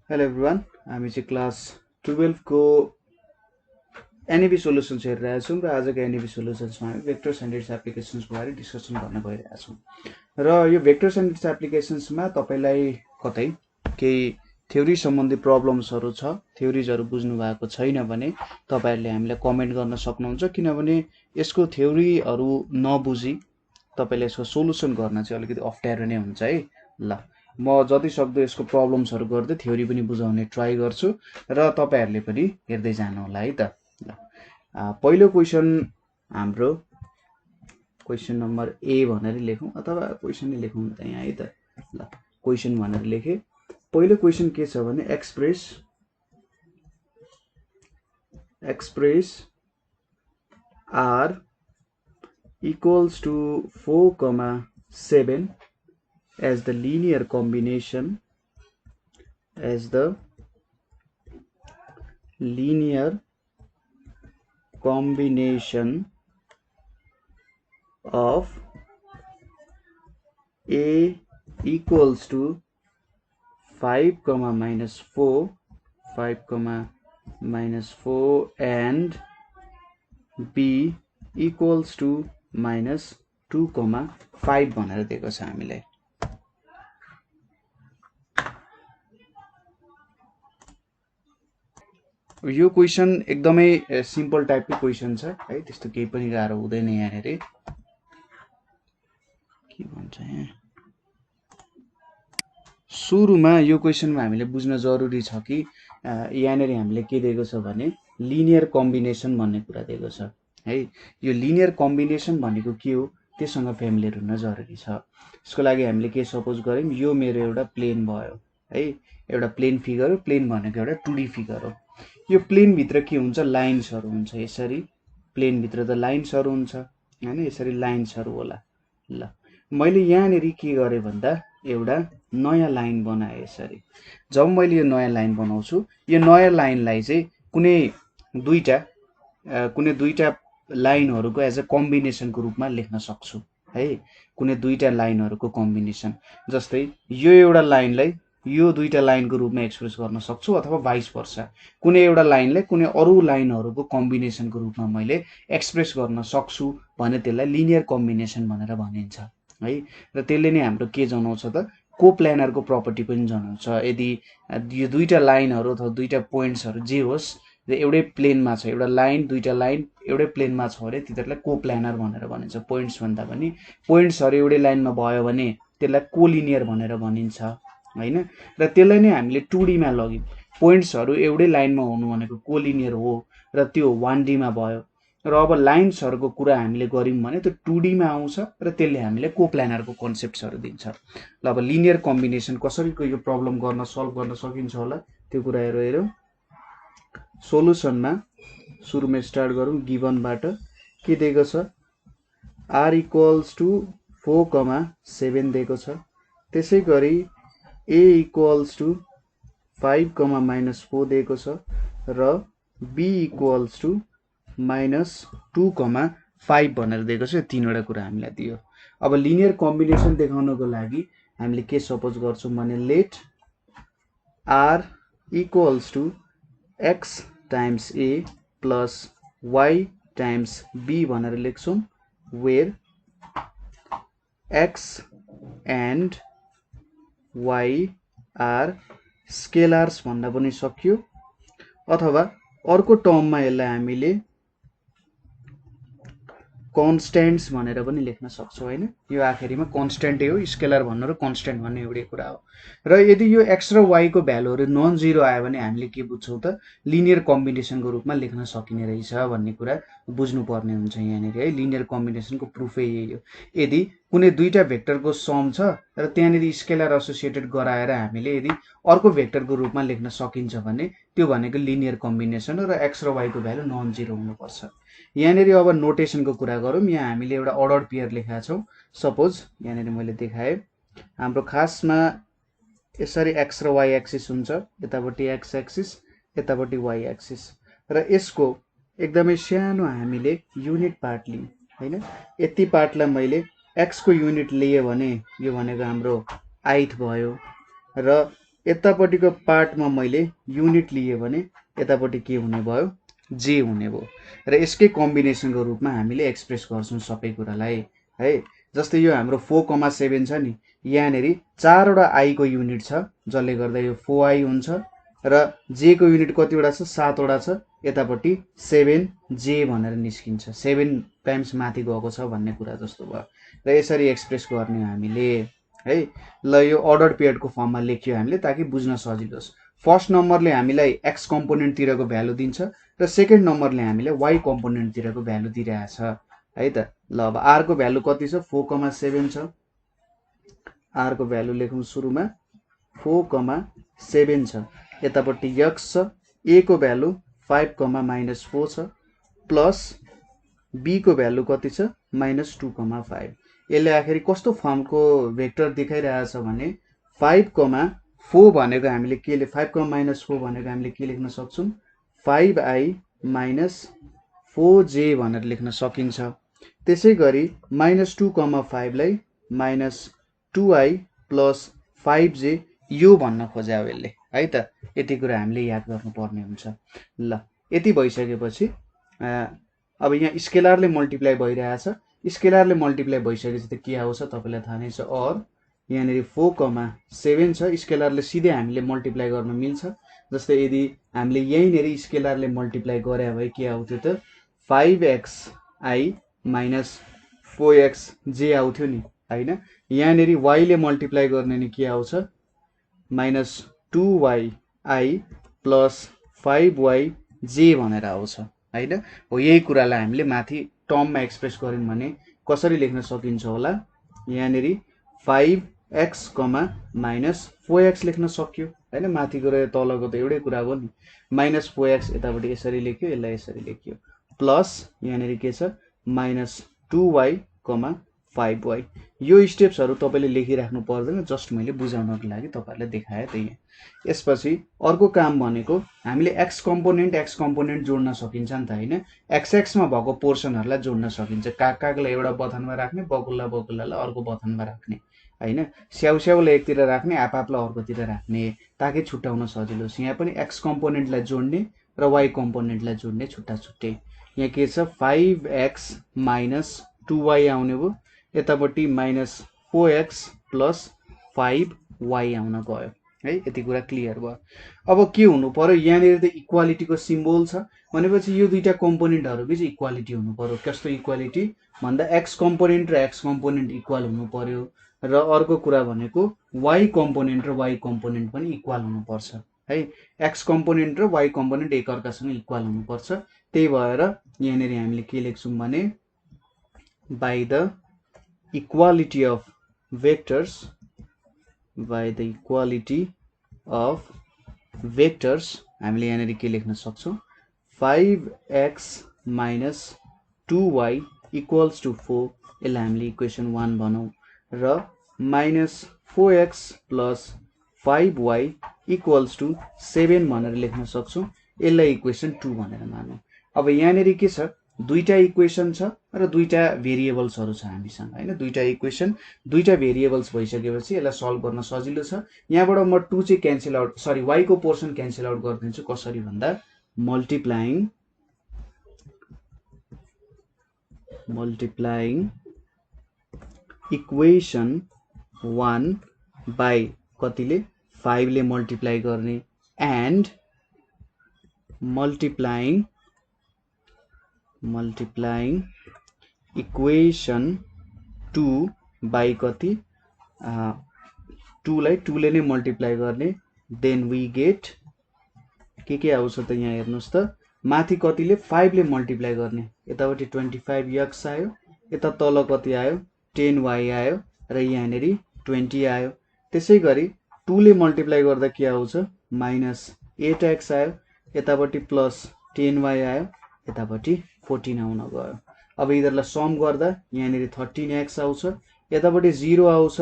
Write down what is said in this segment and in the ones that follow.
Hello everyone, हामी चाहिँ class 12 को एनईपी सोल्युसन्स हेरिरहेका छौँ र आजको एनईपी सोल्युसन्समा हामी भेक्टर्स एन्ड इट्स एप्लिकेसन्सको बारे डिस्कसन गर्न गइरहेका छौँ। र यो भेक्टर्स एन्ड इट्स एप्लिकेसन्समा तपाईलाई कतै केही थ्योरी सम्बन्धी प्रब्लम्सहरू छ, थ्योरिजहरू बुझ्नु भएको छैन भने तपाईहरुले हामीलाई कमेन्ट गर्न सक्नुहुन्छ, किनभने यसको थ्योरीहरू नबुझी तपाईले यसको सोलुसन गर्न चाहिँ अलिकति अप्ठ्यारो नै हुन्छ है। ल म जति सक्दो यसको प्रब्लम्सहरू गर्दै थ्योरी पनि बुझाउने ट्राई गर्छु र तपाईहरुले पनि हेर्दै जानु होला है त। ल पहिलो क्वेशन हाम्रो क्वेशन नम्बर ए भनेर लेखौँ अथवा क्वेशन नै लेखौँ त यहाँ है त। ल क्वेशन भनेर लेखे। पहिलो क्वेशन के छ भने express r equals to 4,7 as the linear combination of a equals to 5, -4 and b equals to -2,5 भनेर दिएको छ हामीलाई। यो क्वेशन एकदमै सिम्पल टाइपको क्वेशन छ है, त्यस्तो केही पनि गाह्रो हुँदैन यहाँनेर। के भन्छ यहाँ सुरुमा यो क्वेशनमा हामीले बुझ्न जरुरी छ कि यहाँनेर हामीले के दिएको छ भने लिनियर कम्बिनेसन भन्ने कुरा दिएको छ है। यो लिनियर कम्बिनेसन भनेको के हो त्यससँग फ्यामिलियर हुन जरुरी छ। यसको लागि हामीले के सपोज गर्यौं, यो मेरो एउटा प्लेन भयो है, एउटा प्लेन फिगर हो। प्लेन भनेको एउटा 2D फिगर हो। यो प्लेन भित्र के हुन्छ, लाइन्सहरु हुन्छ। यसरी प्लेन भित्र त लाइन्सहरु हुन्छ हैन, यसरी लाइन्सहरु होला। ल मैले यहाँनेर के गरे भन्दा एउटा नयाँ लाइन बनाए। यसरी जब मैले यो नयाँ लाइन बनाउँछु, यो नयाँ लाइनलाई चाहिँ कुनै दुईटा लाइनहरुको एज अ कम्बिनेसनको रूपमा लेख्न सक्छु है। कुनै दुईटा लाइनहरुको कम्बिनेसन, जस्तै यो एउटा लाइनलाई यो दुईटा लाइनको रूपमा एक्सप्रेस गर्न सक्छु अथवा भाइस वर्सा। कुनै एउटा लाइनलाई कुनै अरु लाइनहरुको कम्बिनेसनको रूपमा मैले एक्सप्रेस गर्न सक्छु भने त्यसलाई लिनियर कम्बिनेसन भनेर भनिन्छ है। र त्यसले नै हाम्रो के जनाउँछ त, कोप्लानरको प्रपर्टी पनि जनाउँछ। यदि यो दुईटा लाइनहरु अथवा दुईटा पोइन्ट्सहरु जे होस् एउटै प्लेनमा छ, एउटा लाइन दुईटा लाइन एउटै प्लेनमा छ भने तिनीहरुलाई कोप्लानर भनेर भनिन्छ। पोइन्ट्स भन्दा पनि पोइन्ट्सहरु एउटै लाइनमा भयो भने त्यसलाई कोलिनियर भनेर भनिन्छ हैन। र त्यसलाई नै हामीले 2D मा लग्यौं। पोइन्ट्सहरु एउटै लाइनमा हुनु भनेको कोलिनियर हो र त्यो 1D मा भयो। र अब लाइन्सहरुको कुरा हामीले गर्यौं भने त्यो 2D मा आउँछ र त्यसले हामीले कोप्लानरको कन्सेप्ट्सहरु दिन्छ। ल अब लिनियर कम्बिनेसन कसरी यो प्रब्लम गर्न सल्भ गर्न सकिन्छ होला त्यो कुराहरु हेरौं। सोलुसनमा सुरुमा स्टार्ट गरौँ। गिभनबाट के दिएको छ, r इक्वल्स टु 4,7 दिएको छ। त्यसैगरी a इक्वल्स टु 5, -4 दिएको छ र b इक्वल्स टु -2,5 भनेर दिएको छ। तीनवटा कुरा हामीलाई दियो। अब लिनियर कम्बिनेसन देखाउनको लागि हामीले के सपोज गर्छौं भने let r equals to x times a plus y times b भनेर लेख्छौं, where x and y are scalars भन्न पनि सकियो। अथवा अर्को टर्ममा यसलाई हामीले कन्स्ट्यान्ट्स भनेर पनि लेख्न सक्छौं हैन। यो आखिरीमा कन्स्ट्यान्टै हो, स्केलर भन्नु र कन्स्ट्यान्ट भन्ने एउटै कुरा हो। र यदि यो x र y को भ्यालुहरु नन जीरो आयो भने हामीले के बुझ्छौं त, लिनियर कम्बिनेसनको रूपमा लेख्न सकिने रहेछ भन्ने कुरा बुझ्नु पर्ने हुन्छ यहाँनेर है। लिनियर कम्बिनेसनको प्रुफै यही हो। यदि कुनै दुईटा भेक्टरको सम छ र त्यहाँनेर स्केलर एसोसिएटेड गराएर हामीले यदि अर्को भेक्टरको रूपमा लेख्न सकिन्छ भने त्यो भनेको लिनियर कम्बिनेसन हो र x र y को भ्यालु नन जीरो हुनुपर्छ। यहाँनेर अब नोटेसनको कुरा गरौँ। यहाँ हामीले एउटा अर्डर पेयर लेखेका छौं। सपोज यहाँनेर मैले देखाए हाम्रो खासमा यसरी x र y एक्सिस हुन्छ, यतापट्टि x एक्सिस यतापट्टि y एक्सिस, र यसको एकदमै सानो हामीले युनिट पार्ट लियौं हैन। यति पार्टलाई मैले x को युनिट लिए भने यो भनेको हाम्रो ith भयो र यतापट्टिको पार्टमा मैले युनिट लिए भने यतापट्टि के हुने भयो, जे हुने भयो र यसकै कम्बिनेसनको रूपमा हामीले एक्सप्रेस गर्छौँ सबै कुरालाई है। जस्तै यो हाम्रो 4,7 छ नि, यहाँनिर 4वटा आईको युनिट छ जसले गर्दा यो 4i हुन्छ र जेको युनिट कतिवटा छ, 7वटा छ, यतापट्टि 7j भनेर निस्किन्छ, 7 टाइम्स माथि गएको छ भन्ने कुरा जस्तो भयो र यसरी एक्सप्रेस गर्ने हामीले है। ल यो अर्डर पेयरको फर्ममा लेख्यो हामीले ताकि बुझ्न सजिलो होस्। फर्स्ट नम्बरले हामीलाई एक्स कम्पोनेन्टतिरको भ्यालु दिन्छ र सेकेन्ड नम्बरले हामीलाई वाई कम्पोनेन्टतिरको भ्यालु दिइरहेछ है त। ल अब आर को भ्यालु कति छ, 4,7 छ। आर को भ्यालु लेखौँ सुरुमा 4,7 छ। यतापट्टि एक्स छ, ए को भ्यालु 5,-4 छ प्लस बी को भ्यालु कति छ, -2,5। यसले आखिर कस्तो फर्मको भेक्टर देखाइरहेछ भने 5,4 भनेको हामीले के 5,-4 भनेको हामीले के लेख्न सक्छौँ, 5i - 4j भनेर लेख्न सकिन्छ। त्यसै गरी -2,5 लाई -2i + 5j यो भन्न खोजे हो यसले है त। यति कुरा हामीले याद गर्नुपर्ने हुन्छ। ल यति भइसकेपछि अब यहाँ स्केलरले मल्टिप्लाई भइरहेछ, स्केलरले मल्टिप्लाई भइसकेपछि त के आउँछ तपाईलाई थाहा नै छ, और यहाँनिर 4,7 छ, स्केलरले सिधै हामीले मल्टिप्लाई गर्न मिल्छ। जस्तै यदि हामीले यहीँनिर स्केलरले मल्टिप्लाई गरे भए के आउँथ्यो त, 5xi - 4xj आउँथ्यो नि हैन। यहाँनिर y ले मल्टिप्लाई गर्ने नि के आउँछ, -2yi + 5yj भनेर आउँछ हैन। हो यही कुरालाई हामीले माथि टर्ममा एक्सप्रेस गर्यौं भने कसरी लेख्न सकिन्छ होला, यहाँनिर 5x, -4x लेख्न सक्यो हैन। माथिको र तलको त एउटै कुरा हो नि, -4x यतापट्टि यसरी लेख्यो, यसलाई यसरी लेख्यो, प्लस यहाँनिर के छ, -2y, 5y। यो स्टेप्सहरु तपाईले लेखिराख्नु पर्दैन, जस्ट मैले बुझाउनको लागि तपाईहरुलाई देखाए त्यही। यसपछि अर्को काम भनेको हामीले एक्स कम्पोनेन्ट जोड्न सकिन्छ नि त हैन। एक्स मा भएको पोर्सनहरुलाई जोड्न सकिन्छ, कागलाई एउटा बथनमा राख्ने, बकुल्लालाई अर्को बथनमा राख्ने हैन। स्याउस्याउलाई एकतिर राख्ने, आपापलाई अर्कोतिर राख्ने ताकि छुट्याउन सजिलो होस्। यहाँ पनि एक्स कम्पोनेन्टलाई जोड्ने र वाई कम्पोनेन्टलाई जोड्ने छुट्टा छुट्टै। यहाँ के छ, 5x - 2y आउने भयो, यतापट्टि -4x + 5y आउन गयो है। यति कुरा क्लियर भयो। अब के हुनु पर्यो, यहाँनिर त इक्वालिटीको सिम्बल छ भनेपछि यो दुईटा कम्पोनेन्टहरु बीच इक्वालिटी हुनु पर्यो। कस्तो इक्वालिटी भन्दा एक्स कम्पोनेन्ट र एक्स कम्पोनेन्ट इक्वल हुनु पर्यो र अर्को कुरा भनेको वाई कम्पोनेन्ट र वाई कम्पोनेन्ट पनि इक्वल हुनु पर्छ है। एक्स कम्पोनेन्ट र वाई कम्पोनेन्ट एकअर्कासँग इक्वल हुनु पर्छ। त्यही भएर यहाँनिर हामीले के लेख्छौं भने, by the equality of vectors, by the equality of vectors हामीले यहाँनिर के लेख्न सक्छौं, 5x - 2y = 4। यसलाई हामीले इक्वेसन 1 बनाऊ र -4x + 5y = 7 भनेर लेख्न सक्छौं। यसलाई इक्वेसन 2 भनेर मानौं। अब यहाँनिर के छ, दुईटा इक्वेसन छ र दुईटा भेरिएबल्सहरु छ हामीसँग हैन। दुईटा इक्वेसन, दुईटा भेरिएबल्स भइसकेपछि यसलाई सल्भ गर्न सजिलो छ। यहाँबाट म 2 चाहिँ क्यान्सल आउट, सरी y को पोर्सन क्यान्सल आउट गरिदिन्छु। कसरी भन्दा, मल्टिप्लाइङ इक्वेसन 1 बाइ कतिले, 5 ले मल्टिप्लाई गर्ने, एन्ड मल्टिप्लाइङ इक्वेसन 2 बाइ कति, 2 लाई 2 ले नै मल्टिप्लाई गर्ने, देन वी गेट के आउँछ त यहाँ हेर्नुस् त, माथि कतिले 5 ले मल्टिप्लाई गर्ने, यतापट्टि 25x आयो, यता तल कति आयो, 10y आयो र यहाँनिर 20 आयो। त्यसै गरी 2 ले मल्टिप्लाई गर्दा के आउँछ, -8x आयो, यतापट्टि प्लस 10y आयो, यतापट्टि 14 आउन गयो। अब यिनीहरुलाई सम गर्दा यहाँनिर 13x आउँछ, यतापट्टि 0 आउँछ,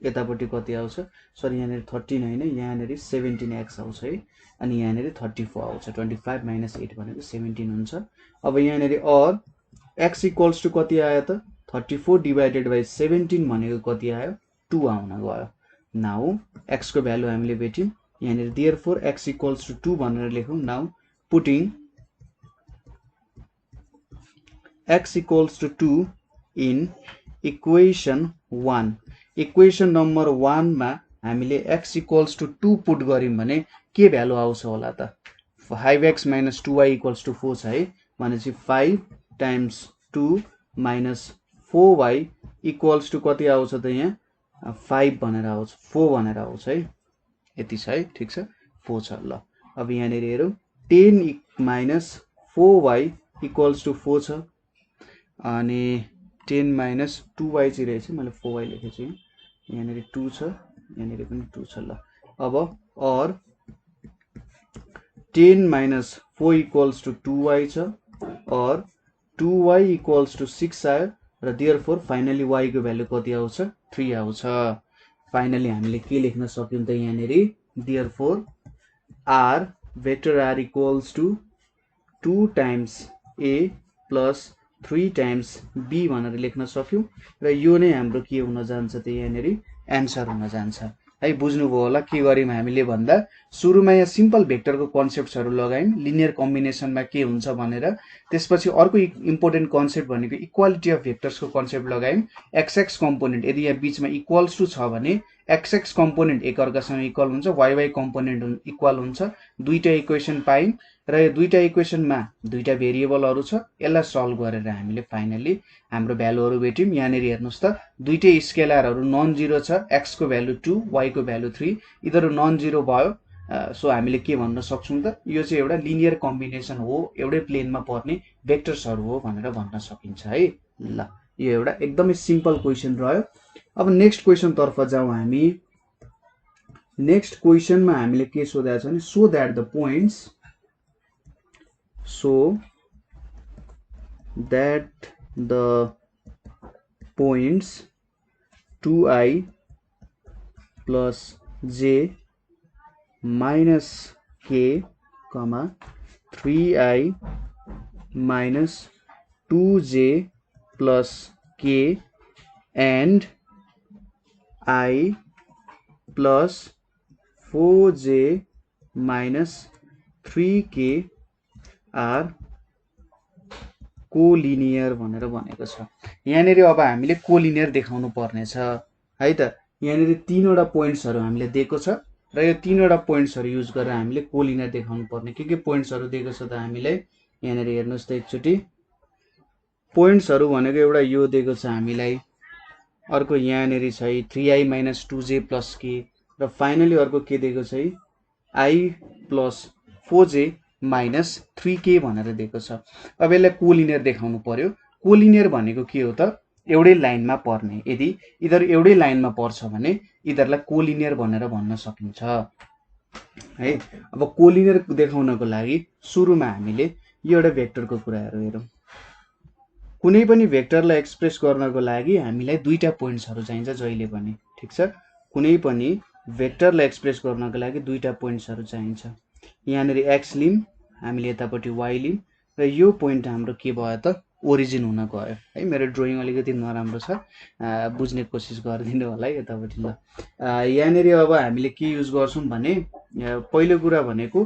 यतापट्टि कति आउँछ, सरी यहाँनिर 13 हैन, यहाँनिर 17x आउँछ है। अनि यहाँनिर 34 आउँछ, 25 - 8 भनेको 17 हुन्छ। अब यहाँनिर और x = कति आयो त, 34 / 17 भनेको कति आयो, 2 आउन गयो। नाउ x को भ्यालु हामीले भेट्यौं यहाँनिर देयरफोर x इक्वल्स टु 2 भनेर लेखौं now putting x equals to 2 in equation 1 equation number 1 मा हामीले x इक्वल्स टु 2 पुट गर्यौं भने के भ्यालु आउँछ होला त 5x - 2y इक्वल्स टु 4 छ है भनेपछि 5 times 2 minus 4y equals to कति आउँछ त यहाँ 5 भनेर आउँछ 4 भनेर आउँछ है यति छ है ठीक छ 4 छ ल अब यहाँनिर हेरौं 10 माइनस 4y इक्वल्स टु 4 छ अनि 10 माइनस 2y चाहिँ रहेछ मैले 4y लेखेछु यहाँनिर 2 छ यहाँनिर पनि 2 छ ल अब और 10 माइनस 4 इक्वल्स टु 2y छ और 2y इक्वल्स टु 6 आयो र देयरफोर फाइनली y को भ्यालु कति आउँछ 3 आउँछ फाइनली हामीले के लेख्न सक्यौं त यहाँनिर therefore r vector r equals to 2 times a plus 3 times b भनेर लेख्न सक्यौं र यो नै हाम्रो के हुन जान्छ त यहाँनिर एन्सर हुन जान्छ है बुझ्नुभयो होला के गर्यौं हामीले भन्दा सुरुमा यहाँ सिम्पल भेक्टरको कन्सेप्ट्सहरु लगायौं लिनियर कम्बिनेसनमा के हुन्छ भनेर त्यसपछि अर्को इम्पोर्टेन्ट कन्सेप्ट भनेको इक्वालिटी अफ भेक्टर्सको कन्सेप्ट लगायौं एक्स कम्पोनेन्ट यदि यहाँ बीचमा इक्वल्स टु छ भने एक्स कम्पोनेन्ट एकअर्कासँग इक्वल हुन्छ वाइ कम्पोनेन्ट इक्वल हुन्छ दुईटा इक्वेसन पायौं र यो दुईटा इक्वेसनमा दुईटा भेरिएबलहरु छ यसलाई सल्भ गरेर हामीले फाइनली हाम्रो भ्यालुहरु भेट्यौं यहाँनिर हेर्नुस् त दुईटै स्केलरहरु नन जीरो छ x को भ्यालु 2 y को भ्यालु 3 यिनीहरु नन जीरो भयो सो हामीले के भन्न सक्छौं त यो चाहिँ एउटा लिनियर कम्बिनेसन हो एउटै प्लेनमा पर्ने भेक्टर्सहरु हो भनेर भन्न सकिन्छ है ल यो एउटा एकदमै सिम्पल क्वेशन रह्यो अब नेक्स्ट क्वेशन तर्फ जाउँ हामी नेक्स्ट क्वेशनमा हामीले के सोधेको छ भने so that the points so that the points 2i plus j minus k comma 3i minus 2j plus k and I plus 4j minus 3k are collinear भनेर भनेको छ यहाँनिर अब हामीले कोलिनियर देखाउनु पर्ने छ है त यहाँनिर तीनवटा पोइन्ट्सहरु हामीले दिएको छ र यो तीनवटा पोइन्ट्सहरु युज गरेर हामीले कोलिनियर देखाउनु पर्ने के पोइन्ट्सहरु दिएको छ त हामीलाई यहाँनिर हेर्नुस् त एकचोटी पोइन्ट्सहरु भनेको एउटा यो दिएको छ हामीलाई अर्को यहाँनिर छ 3i - 2j + k र फाइनली अर्को के दिएको छ i + 4j माइनस 3k भनेर दिएको छ अब यसलाई कोलिनियर देखाउनु पर्यो कोलिनियर भनेको के हो त एउटै लाइनमा पर्ने यदि इधर एउटै लाइनमा पर्छ भने इधरलाई कोलिनियर भनेर भन्न सकिन्छ है अब कोलिनियर देखाउनको लागि सुरुमा हामीले यो एउटा भेक्टरको कुराहरु हेरौं कुनै पनि भेक्टरलाई एक्सप्रेस गर्नको लागि हामीलाई दुईटा पोइन्ट्सहरु चाहिन्छ जहिले पनि ठीक छ कुनै पनि भेक्टरलाई एक्सप्रेस गर्नको लागि दुईटा पोइन्ट्सहरु चाहिन्छ यहाँनिर x लिम हामीले यतापटि y लिम र यो पोइन्ट हाम्रो के भयो त ओरिजिन हुन गयो है मेरो ड्राइङ अलिकति नराम्रो छ बुझ्ने कोसिस गरिदिनु होला है यतापटि ल यहाँनिर अब हामीले के युज गर्छौं भने पहिलो कुरा भनेको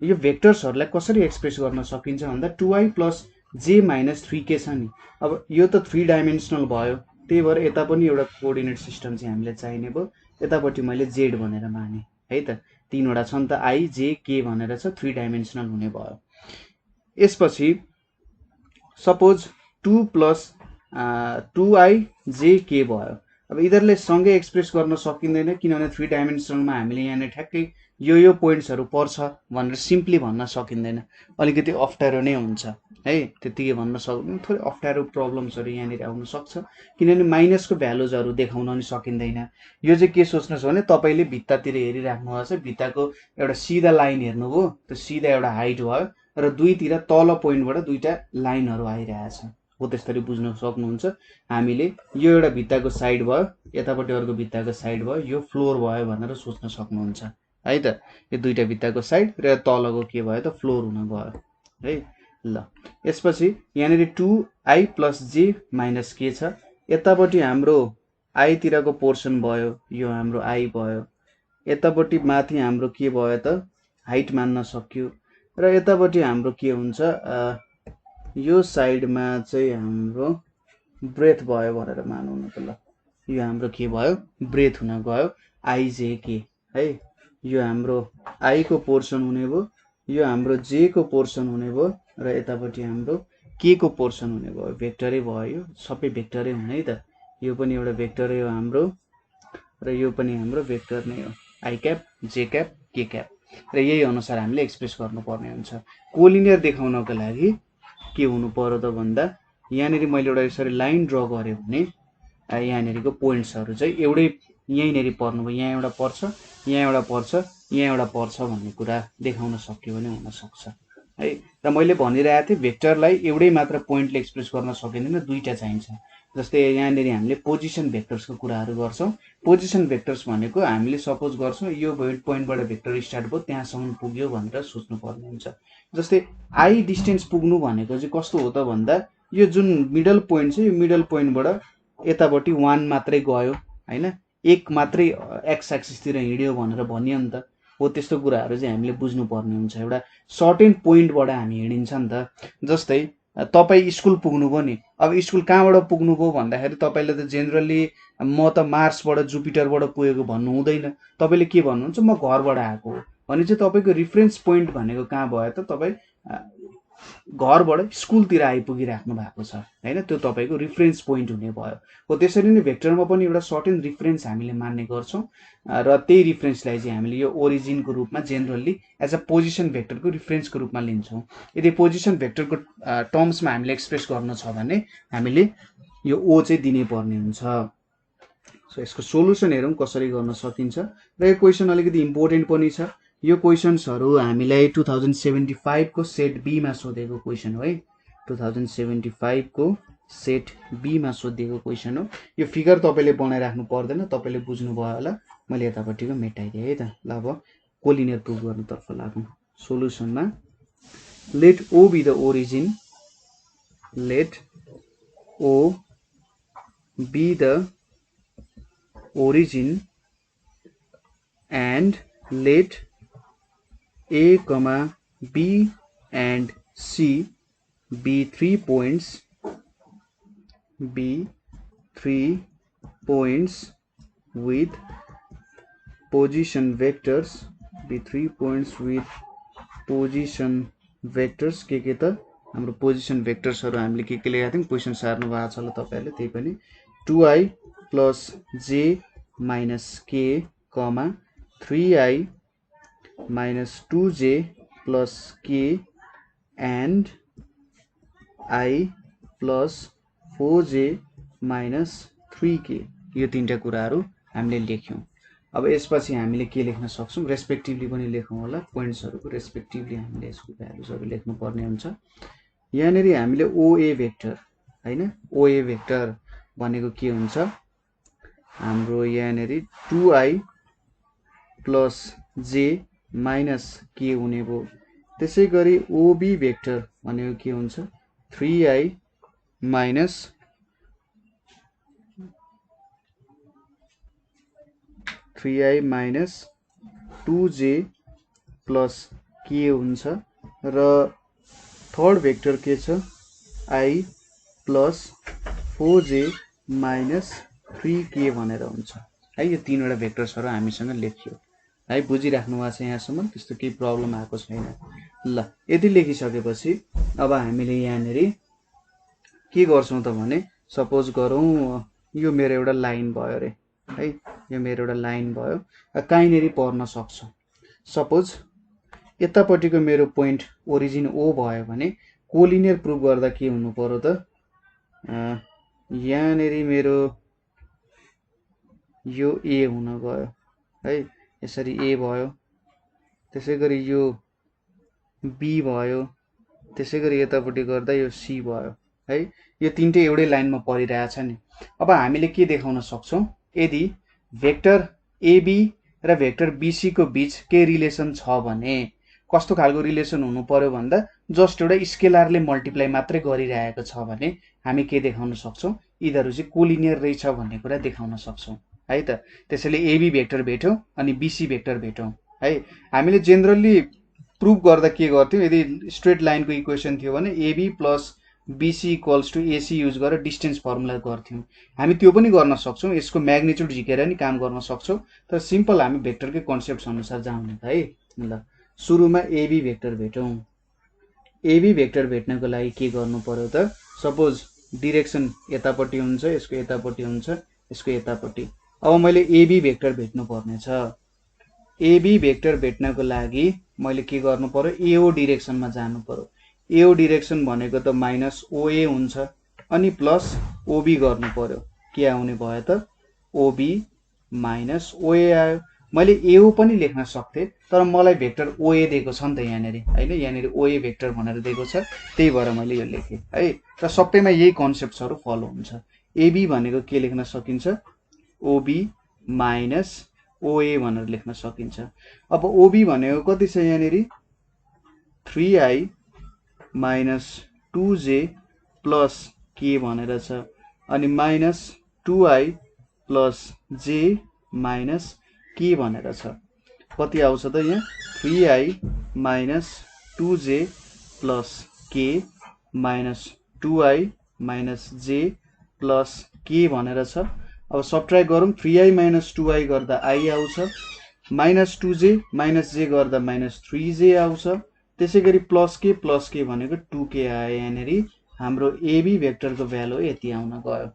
यो भेक्टर्सहरुलाई कसरी एक्सप्रेस गर्न सकिन्छ भन्दा 2i + j - 3k छ नि अब यो त 3 डाइमेन्सनल भयो त्यही भएर यता पनि एउटा कोअर्डिनेट सिस्टम चाहिँ हामीले चाहिने भयो यतापटि मैले z भनेर माने है त तीनवटा छन् त i j k भनेर छ 3 डाइमेन्सनल हुने भयो यसपछि सपोज 2 + 2i j k भयो अब इधरले सँगै एक्सप्रेस गर्न सकिँदैन किनभने 3 डाइमेन्सनलमा हामीले यहाँ ठ्याक्कै यो पोइन्ट्सहरु पर्छ भनेर सिम्पली भन्न सकिँदैन अलिकति अप्ठ्यारो नै हुन्छ है त्यतिकै भन्न सक्दैन थोरै अप्ठ्यारो प्रब्लम्सहरु यहाँनिर आउन सक्छ किनभने माइनसको भ्यालुजहरु देखाउन नि सकिँदैन यो चाहिँ के सोच्नुस् भने तपाईले भित्तातिर हेरिराख्नु भएको छ भित्ताको एउटा सिधा लाइन हेर्नुभयो त्यो सिधा एउटा हाइट भयो र दुईतिर तल पोइन्टबाट दुईटा लाइनहरु आइरहेछ हो त्यसरी बुझ्न सक्नुहुन्छ हामीले यो एउटा भित्ताको साइड भयो यतापटि अर्को भित्ताको साइड भयो यो फ्लोर भयो भनेर सोच्न सक्नुहुन्छ है त यो दुईटा भित्ताको साइड र तलको के भयो त फ्लोर हुन गयो है ल यसपछि यहाँनिर 2i + j - k छ यतापटि हाम्रो आई तिरको पोर्सन भयो, यो हाम्रो आई भयो। यतापट्टि माथि हाम्रो के भयो त हाइट मान्न सक्यो र यतापट्टि हाम्रो के हुन्छ यो साइडमा चाहिँ हाम्रो ब्रेथ भयो भनेर मानौँ न त ल। यो हाम्रो के भयो ब्रेथ हुन गयो आइजेके है। यो हाम्रो आई को पोर्सन हुने भयो, यो हाम्रो जे को पोर्सन हुने भयो र यतापट्टि हाम्रो के को पोर्सन हुने भयो। भेक्टरै भयो, यो सबै भेक्टरै हुने है त। यो पनि एउटा भेक्टरै हो हाम्रो र यो पनि हाम्रो भेक्टर नै हो, I cap J cap K cap. र यही अनुसार हामीले एक्सप्रेस गर्नुपर्ने हुन्छ। कोलिनियर देखाउनको लागि के हुनु पर्यो त भन्दा यहाँनिर मैले एउटा यसरी लाइन ड्र गरेँ भने यहाँनिरको पोइन्ट्सहरू चाहिँ एउटै यहीँनिर पर्नु भयो, यहाँ एउटा पर्छ, यहाँ एउटा पर्छ, यहाँ एउटा पर्छ भन्ने कुरा देखाउन सक्यो भने हुनसक्छ है। र मैले भनिरहेको थिएँ भेक्टरलाई एउटै मात्र पोइन्टले एक्सप्रेस गर्न सकिँदैन, दुईवटा चाहिन्छ। जस्तै यहाँनिर हामीले पोजिसन भेक्टर्सको कुराहरू गर्छौँ। पोजिसन भेक्टर्स भनेको हामीले सपोज गर्छौँ यो पोइन्टबाट भेक्टर स्टार्ट भयो त्यहाँसम्म पुग्यो भनेर सोच्नुपर्ने हुन्छ। जस्तै आई डिस्टेन्स पुग्नु भनेको चाहिँ कस्तो हो त भन्दा यो जुन मिडल पोइन्ट छ यो मिडल पोइन्टबाट यतापट्टि 1 मात्रै गयो होइन, एक मात्रै एक्स एक्सिसतिर हिँड्यो भनेर भनियो नि त हो। त्यस्तो कुराहरू चाहिँ हामीले बुझ्नुपर्ने हुन्छ। एउटा सर्टेन पोइन्टबाट हामी हिँडिन्छ नि त। जस्तै तपाईँ स्कुल पुग्नुभयो नि, अब स्कुल कहाँबाट पुग्नुभयो भन्दाखेरि तपाईँले त जेनरली म त मार्सबाट जुपिटरबाट पुगेको भन्नु हुँदैन, तपाईँले के भन्नुहुन्छ म घरबाट आएको हो भने चाहिँ तपाईँको रिफरेन्स पोइन्ट भनेको कहाँ भयो त तपाईँ घरबाट स्कुलतिर आइपुगिराख्नु भएको छ होइन, त्यो तपाईँको रिफरेन्स पोइन्ट हुने भयो हो। त्यसरी नै भेक्टरमा पनि एउटा सर्टेन रिफरेन्स हामीले मान्ने गर्छौँ र त्यही रिफरेन्सलाई चाहिँ हामीले यो ओरिजिनको रूपमा जेनरली एज अ पोजिसन भेक्टरको रिफरेन्सको रूपमा लिन्छौँ। यदि पोजिसन भेक्टरको टर्म्समा हामीले एक्सप्रेस गर्नु छ भने हामीले यो ओ चाहिँ दिनै पर्ने हुन्छ। सो यसको सोल्युसन हेरौँ कसरी गर्न सकिन्छ। र यो क्वेसन अलिकति इम्पोर्टेन्ट पनि छ। यो क्वेसन्सहरू हामीलाई 2075 को सेट बीमा सोधेको क्वेसन हो है। 2075 को सेट बीमा सोधिएको क्वेसन हो। यो फिगर तपाईँले बनाइराख्नु पर्दैन, तपाईँले बुझ्नुभयो होला। मैले यतापट्टिको मेटाइदिएँ है त। ल अब कोलिनियर प्रुभ गर्नुतर्फ लागौँ। सोल्युसनमा let O be the origin, let O be the origin and let A, B and C be 3 points with position vectors, be 3 points with position vectors। के त हाम्रो पोजिसन भेक्टर्सहरू हामीले के लेखेका थियौँ क्वेसन सार्नु भएको छ ल तपाईँहरूले, त्यही पनि 2i प्लस जे माइनस के कमा 3i माइनस 2j प्लस के and I plus 4j minus 3k। यो तीनटा कुराहरू हामीले लेख्यौँ। अब यसपछि हामीले के लेख्न सक्छौँ रेस्पेक्टिभली पनि लेखौँ होला। पोइन्ट्सहरूको रेस्पेक्टिभली हामीले यसको भ्यालुजहरू लेख्नुपर्ने हुन्छ। यहाँनिर हामीले ओए भेक्टर होइन, ओए भेक्टर भनेको के हुन्छ हाम्रो यहाँनिर 2i प्लस जे माइनस के हुने भयो। त्यसै गरी ओबी भेक्टर भनेको के हुन्छ 3i माइनस 2j प्लस के हुन्छ र थर्ड भेक्टर के छ i plus 4j minus 3k भनेर हुन्छ है। यो तीनवटा भेक्टर्सहरू हामीसँग लेखियो है। बुझिराख्नु भएको छ यहाँसम्म, त्यस्तो केही प्रब्लम आएको छैन। ल यति लेखिसकेपछि अब हामीले यहाँनिर के गर्छौँ त भने सपोज गरौँ यो मेरो एउटा लाइन भयो अरे है, यो मेरो एउटा लाइन भयो, कहीँनिर पर्न सक्छ। सपोज यतापट्टिको मेरो पोइन्ट ओरिजिन ओ भयो भने कोलिनियर प्रुभ गर्दा के हुनु पर्यो त यहाँनिर मेरो यो ए हुन गयो है, यसरी ए भयो, त्यसै गरी यो बी भयो, त्यसै गरी यतापट्टि गर्दा यो सी भयो है। यो तीनटै एउटै लाइनमा परिरहेछ नि। अब हामीले के देखाउन सक्छौँ यदि भेक्टर एबी र भेक्टर बीसी को बीच के रिलेसन छ भने कस्तो खालको रिलेसन हुनु पर्यो भन्दा जस्ट एउटा स्केलरले मल्टिप्लाई मात्रै गरिरहेको छ भने हामी के देखाउन सक्छौँ यिनीहरू चाहिँ कोलिनियर रहेछ भन्ने कुरा देखाउन सक्छौँ है त। त्यसैले एबी भेक्टर भेट्यौँ अनि बीसी भेक्टर भेट्यौँ है। हामीले जेनरली प्रुभ गर्दा के गर्थ्यौँ, यदि स्ट्रेट लाइनको इक्वेसन थियो भने AB plus BC equals to AC use गरेर डिस्टेन्स फर्मुला गर्थ्यौँ। हामी त्यो पनि गर्न सक्छौँ, यसको म्याग्निट्युड झिकेर नि काम गर्न सक्छौँ, तर सिम्पल हामी भेक्टरकै कन्सेप्ट अनुसार जाउने त है। ल सुरुमा एबी भेक्टर भेटौँ। एबी भेक्टर भेट्नको लागि के गर्नु पर्यो त, सपोज डिरेक्सन यतापट्टि हुन्छ, यसको यतापट्टि हुन्छ, यसको यतापट्टि। अब मैले एबी भेक्टर भेट्नु पर्नेछ। एबी भेक्टर भेट्नको लागि मैले के गर्नु पर्यो, एओ डिरेक्सनमा जानु पर्यो। एओ डिरेक्सन भनेको त माइनस ओए हुन्छ अनि प्लस ओबी गर्नु पर्यो। के आउने भयो त, ओबी माइनस ओए आयो। मैले एओ पनि लेख्न सक्थेँ, तर मलाई भेक्टर ओए दिएको छ नि त यहाँनिर होइन, यहाँनिर ओए भेक्टर भनेर दिएको छ, त्यही भएर मैले यो लेखेँ है। र सबैमा यही कन्सेप्ट्सहरू फलो हुन्छ। एबी भनेको के लेख्न सकिन्छ, ओबी माइनस ओए भनेर लेख्न सकिन्छ। अब ओबी भनेको कति छ यहाँनिर, 3i माइनस 2j प्लस के भनेर छ, अनि माइनस 2i प्लस जे माइनस के भनेर छ। कति आउँछ त यहाँ, 3i माइनस 2j प्लस के माइनस 2i माइनस जे प्लस के भनेर छ। अब सब्ट्र्याक्ट गरौँ, 3i माइनस 2i गर्दा i आउँछ, माइनस 2j माइनस जे गर्दा माइनस 3j आउँछ, त्यसै गरी प्लस के भनेको 2k आयो। यहाँनिर हाम्रो एबी भेक्टरको भ्यालु यति आउन गयो।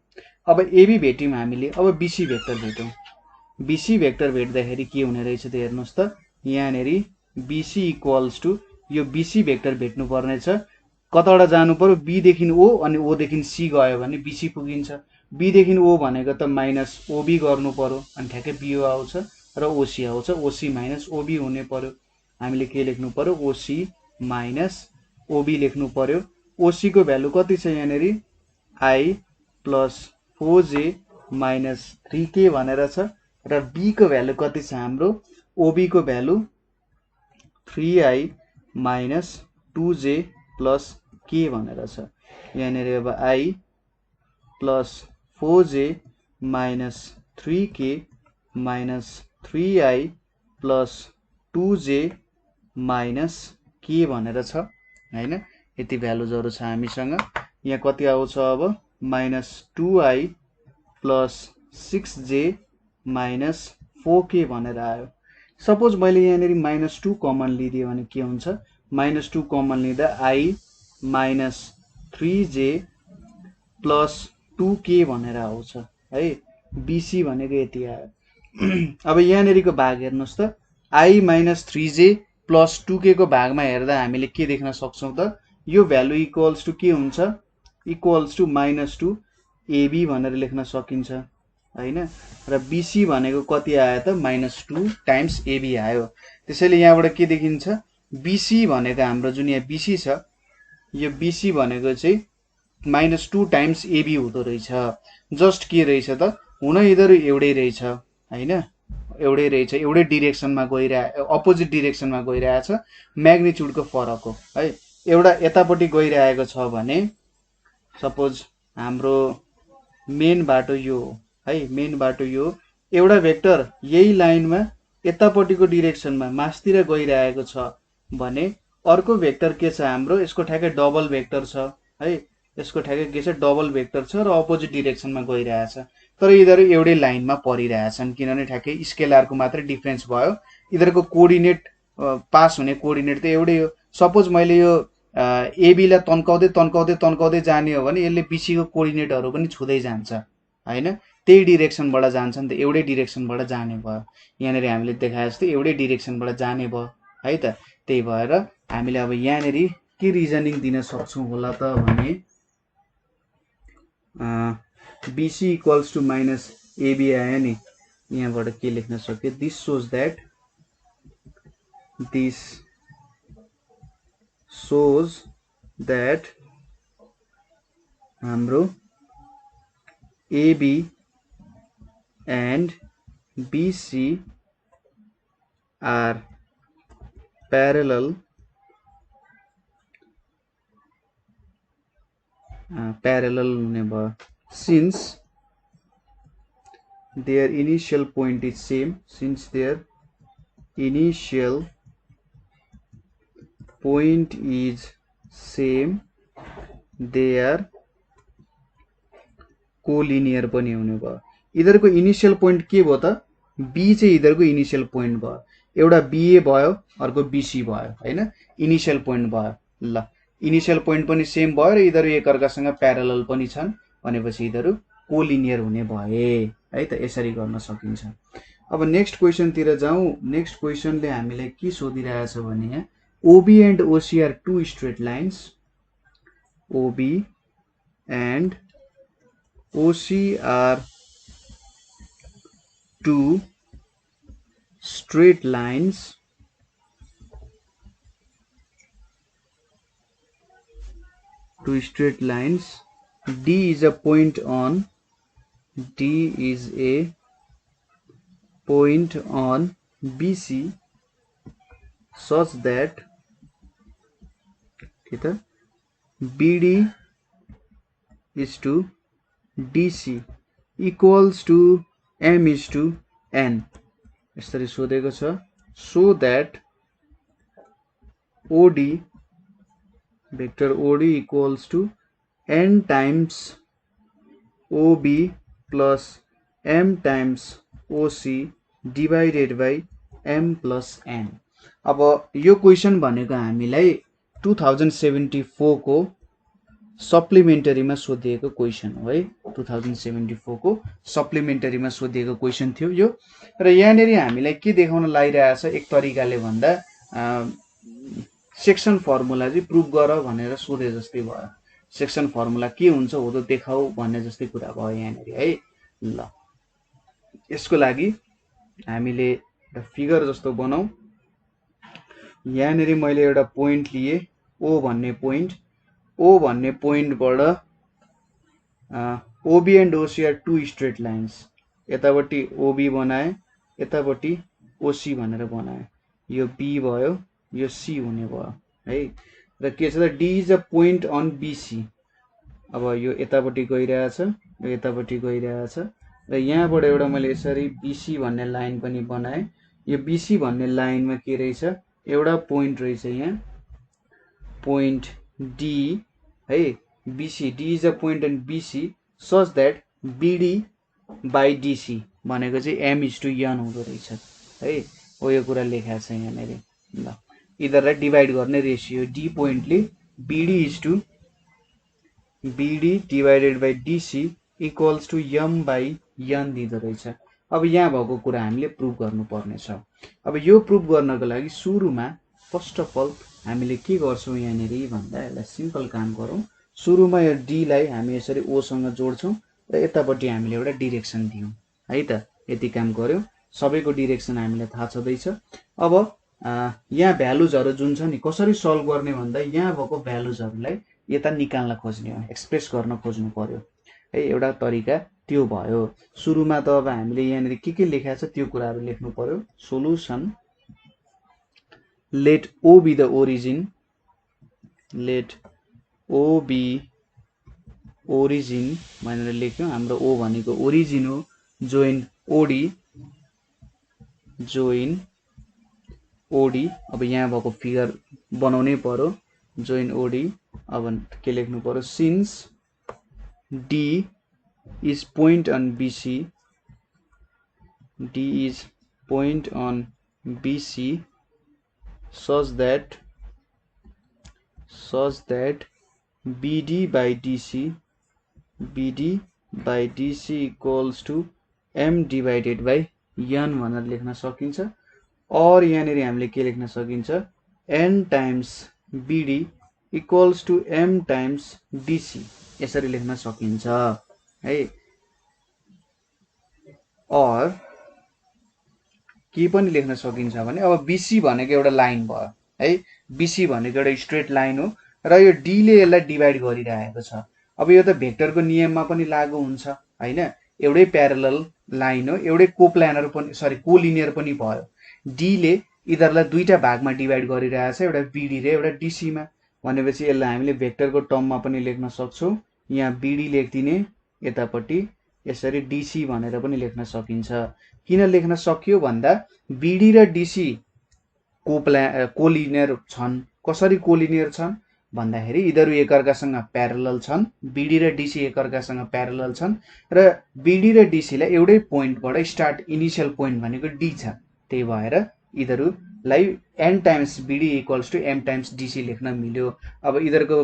अब एबी भेट्यौँ हामीले, अब बीसी भेक्टर भेट्यौँ। बीसी भेक्टर भेट्दाखेरि के हुने रहेछ त हेर्नुहोस् त, यहाँनिर बीसी इक्वल्स टु यो बीसी भेक्टर भेट्नु पर्ने छ। कताबाट जानु पर्यो, बीदेखि ओ अनि ओदेखि सी गयो भने बीसी पुगिन्छ। बीदेखि ओ भनेको त माइनस ओबी गर्नु पर्यो अनि ठ्याक्कै बिओ आउँछ र ओसी आउँछ। ओसी माइनस ओबी हुने पर्यो। हामीले के लेख्नु पर्यो, ओसी माइनस ओबी लेख्नु पर्यो। ओसी को भ्यालु कति छ यहाँनिर, आई प्लस 4जे माइनस 3k भनेर छ, र बी को भ्यालु कति छ हाम्रो, ओबी को value 3i minus 2j plus के भनेर छ। यहाँनिर अब I plus 4j minus 3k minus 3i plus 2j minus के भनेर छ होइन। यति भ्यालुजहरू छ हामीसँग। यहाँ कति आउँछ अब, minus 2i plus 6j minus 4k भनेर आयो। सपोज मैले यहाँनिर माइनस 2 कमन लिदिएँ भने के हुन्छ, माइनस 2 कमन लिँदा i minus 3j plus 2k भनेर आउँछ है। बीसी भनेको यति आयो। अब यहाँनिरको भाग हेर्नुहोस् त, i minus 3j plus 2k को भागमा हेर्दा हामीले के देख्न सक्छौँ त, यो भ्यालु इक्वल्स टु के हुन्छ, इक्वल्स टु माइनस 2 एबी भनेर लेख्न सकिन्छ होइन। र बीसी भनेको कति आयो त, माइनस 2 टाइम्स एबी आयो। त्यसैले यहाँबाट के देखिन्छ, बीसी भनेको हाम्रो जुन यहाँ बीसी छ, यो बीसी भनेको चाहिँ माइनस 2 टाइम्स एबी हुँदो रहेछ। जस्ट के रहेछ त, हुन यिनीहरू एउटै रहेछ होइन, एउटै रहेछ, एउटै डिरेक्सनमा अपोजिट डिरेक्सनमा गइरहेछ, म्याग्निट्युडको फरक हो है। एउटा यतापट्टि गइरहेको छ भने, सपोज हाम्रो मेन बाटो यो हो है, मेन बाटो यो, एउटा भेक्टर यही लाइनमा यतापट्टिको डिरेक्सनमा मासतिर गइरहेको छ भने अर्को भेक्टर के छ हाम्रो, यसको ठ्याक्कै डबल भेक्टर छ है, यसको ठ्याक्कै के छ, डबल भेक्टर छ र अपोजिट डिरेक्सनमा गइरहेछ, तर यिनीहरू एउटै लाइनमा परिरहेछन् किनभने ठ्याक्कै स्केलरको मात्रै डिफ्रेन्स भयो। यिनीहरूको कोअर्डिनेट पास हुने कोअर्डिनेट त एउटै हो। सपोज मैले यो एबीलाई तन्काउँदै तन्काउँदै तन्काउँदै जाने हो भने यसले बीसीको कोअर्डिनेटहरू पनि छुँदै जान्छ होइन, त्यही डिरेक्सनबाट जान्छ नि त, एउटै डिरेक्सनबाट जाने भयो। यहाँनिर हामीले देखाए जस्तो एउटै डिरेक्सनबाट जाने भयो है त। त्यही भएर हामीले अब यहाँनिर के रिजनिङ दिन सक्छौँ होला त भने, BC equals to minus AB आयो नि, यहाँबाट के लेख्न सक्यो, दिस सोज द्याट हाम्रो AB and BC are parallel हुने भयो since their initial point is same, since their initial point is same, they are collinear पनि हुने भयो। यिनीहरूको इनिशियल पोइन्ट के भयो त, बी चाहिँ यिनीहरूको इनिशियल पोइन्ट भयो, एउटा बीए भयो अर्को बीसी भयो हैन, इनिशियल पोइन्ट भयो। ल इनिशियल पोइन्ट पनि सेम भयो र यिनीहरू एकअर्कासँग प्यारलल पनि छन् भनेपछि यिनीहरू कोलिनियर हुने भए है त, यसरी गर्न सकिन्छ। अब नेक्स्ट क्वेशन तिर जाउँ। नेक्स्ट क्वेशनले हामीलाई के सोधिरहेछ भने यहाँ OB and OC are two straight lines, OB and OC are two straight lines D is a point on BC such that BD is to DC equals to M is to N, यसरी सोधेको छ। so that OD vector OD equals to N times OB plus M times OC divided by M plus N। अब यो question भनेको हामीलाई 2074 को सप्लिमेन्टरीमा सोधिएको question हो है, 2074 को सप्लिमेन्टरीमा सोधिएको क्वेशन थियो यो। र यहाँनेरि हामीलाई के देखाउन लागिरहेछ एक तरिकाले भन्दा सेक्सन फर्मुला चाहिँ प्रुभ गर भनेर सोधे जस्तै भयो। सेक्सन फर्मुला के हुन्छ हो त देखाऊ भन्ने जस्तै कुरा भयो यहाँनेरि है। ल यसको लागि हामीले एउटा फिगर जस्तो बनाऊ। यहाँनेरि मैले एउटा पोइन्ट लिए ओ भन्ने पोइन्ट, ओ भन्ने पोइन्टबाट ओबी and OC are two straight lines, यतापट्टि ओबी बनाए यतापट्टि ओसी भनेर बनाए, यो बी भयो यो सी हुने भयो है। र के छ त D is a point on BC, अब यो यतापट्टि गइरहेछ यो यतापट्टि गइरहेछ र यहाँबाट एउटा मैले यसरी बीसी भन्ने लाइन पनि बनाए। यो बीसी भन्ने लाइनमा के रहेछ, एउटा पोइन्ट रहेछ यहाँ पोइन्ट डी है, BC D is a point and BC such that BD by DC भनेको चाहिँ एम इज टू एन हुँदो रहेछ है। हो यो कुरा लेखाएको छ यहाँनिर। ल यिनीहरूलाई डिभाइड गर्ने रेसियो डी पोइन्टले BD is to BD divided by DC equals to M by N दिँदो रहेछ। अब यहाँ भएको कुरा हामीले प्रुभ गर्नुपर्ने छ। अब यो प्रुभ गर्नको लागि सुरुमा फर्स्ट अफ अल हामीले के गर्छौँ यहाँनिर भन्दा यसलाई सिम्पल काम गरौँ। सुरुमा यो डी लाई हामी यसरी ओ सँग जोड्छौँ र यतापट्टि हामीले एउटा डिरेक्सन दियौँ है त, यति काम गर्यो। सबैको डिरेक्सन हामीलाई थाहा छँदैछ। अब यहाँ भ्यालुजहरू जुन छ नि कसरी सल्भ गर्ने भन्दा यहाँ भएको भ्यालुजहरूलाई यता निकाल्न खोज्ने हो, एक्सप्रेस गर्न खोज्नु पर्यो है, एउटा तरिका त्यो भयो। सुरुमा त अब हामीले यहाँनिर के लेखाएको छ त्यो कुराहरू लेख्नु पर्यो। Solution let O be the origin, let O be origin भनेर लेख्यौँ। हाम्रो O भनेको ओरिजिन हो। Join OD, join OD. अब यहाँ भएको फिगर बनाउनै पर्यो। Join OD. अब के लेख्नु पर्यो, since D is point on BC, D is point on BC such that BD by DC equals to M divided by N भनेर लेख्न सकिन्छ। और यहाँनिर हामीले के लेख्न सकिन्छ, N times BD equals to M times DC यसरी लेख्न सकिन्छ है। और के पनि लेख्न सकिन्छ भने अब बीसी भनेको एउटा लाइन भयो है, बीसी भनेको एउटा स्ट्रेट लाइन हो र यो डी ले यसलाई डिभाइड गरिरहेको छ। अब यो त भेक्टरको नियममा पनि लागू हुन्छ हैन, एउटै प्यारलल लाइन हो, एउटै कोप्लानर पनि कोलिनियर पनि भयो। डी ले यिनीहरूलाई दुईटा भागमा डिभाइड गरिरहेछ, एउटा बीडी र एउटा डीसी मा। भनेपछि यसलाई हामीले भेक्टरको टर्ममा पनि लेख्न सक्छौँ। यहाँ बीडी लेख्दिने यतापट्टि यसरी डिसी भनेर पनि लेख्न सकिन्छ। किन लेख्न सकियो भन्दा बिडी र डिसी कोलिनियर छन्। कसरी कोलिनियर छन् भन्दाखेरि यिनीहरू एकअर्कासँग प्यारलल छन्, बिडी र डिसी एकअर्कासँग प्यारलल छन् र बिडी र डिसीलाई एउटै पोइन्टबाट स्टार्ट इनिसियल पोइन्ट भनेको डी छ, त्यही भएर यिनीहरूलाई n times BD equals to m times DC लेख्न मिल्यो। अब यिनीहरूको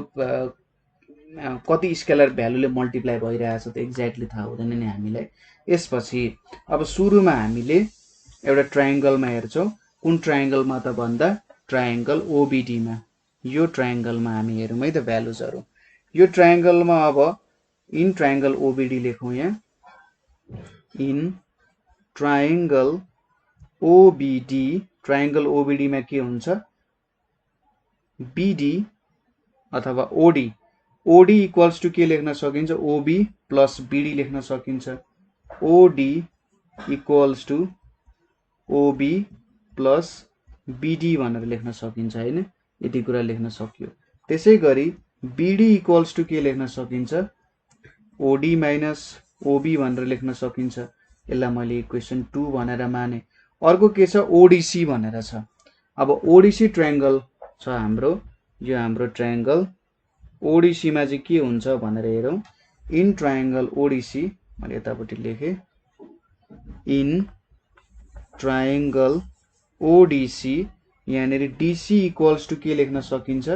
कति स्केलर भ्यालुले मल्टिप्लाई भइरहेछ त एक्ज्याक्टली थाहा हुँदैन नि हामीलाई। यसपछि अब सुरुमा हामीले एउटा ट्रायङ्गलमा हेर्छौँ। कुन ट्रायङ्गलमा त भन्दा ट्रायङ्गल ओबिडीमा। यो ट्रायङ्गलमा हामी हेरौँ है त भ्यालुजहरू। यो ट्रायङ्गलमा अब इन ट्रायङ्गल ओबिडी लेखौँ यहाँ। इन ट्रायङ्गल ओबिडी, ट्रायङ्गल ओबिडीमा के हुन्छ बिडी अथवा ओडी। ओडी इक्वल्स टु के लेख्न सकिन्छ ओबी प्लस बिडी लेख्न सकिन्छ। OD equals to OB plus BD भनेर लेख्न सकिन्छ हैन, यति कुरा लेख्न सकियो। त्यसै गरी बिडी इक्वल्स टु के लेख्न सकिन्छ ओडी माइनस ओबी भनेर लेख्न सकिन्छ। यसलाई मैले इक्वेसन 2 भनेर माने। अर्को के छ ओडिसी भनेर छ। अब ओडिसी ट्रायङ्गल छ हाम्रो, यो हाम्रो ट्रायङ्गल ओडिसीमा चाहिँ के हुन्छ भनेर हेरौँ। इन ट्रायङ्गल ओडिसी मैले यतापट्टि लेखेँ। इन ट्रायङ्गल ओडिसी यहाँनिर डिसी इक्वल्स टु के लेख्न सकिन्छ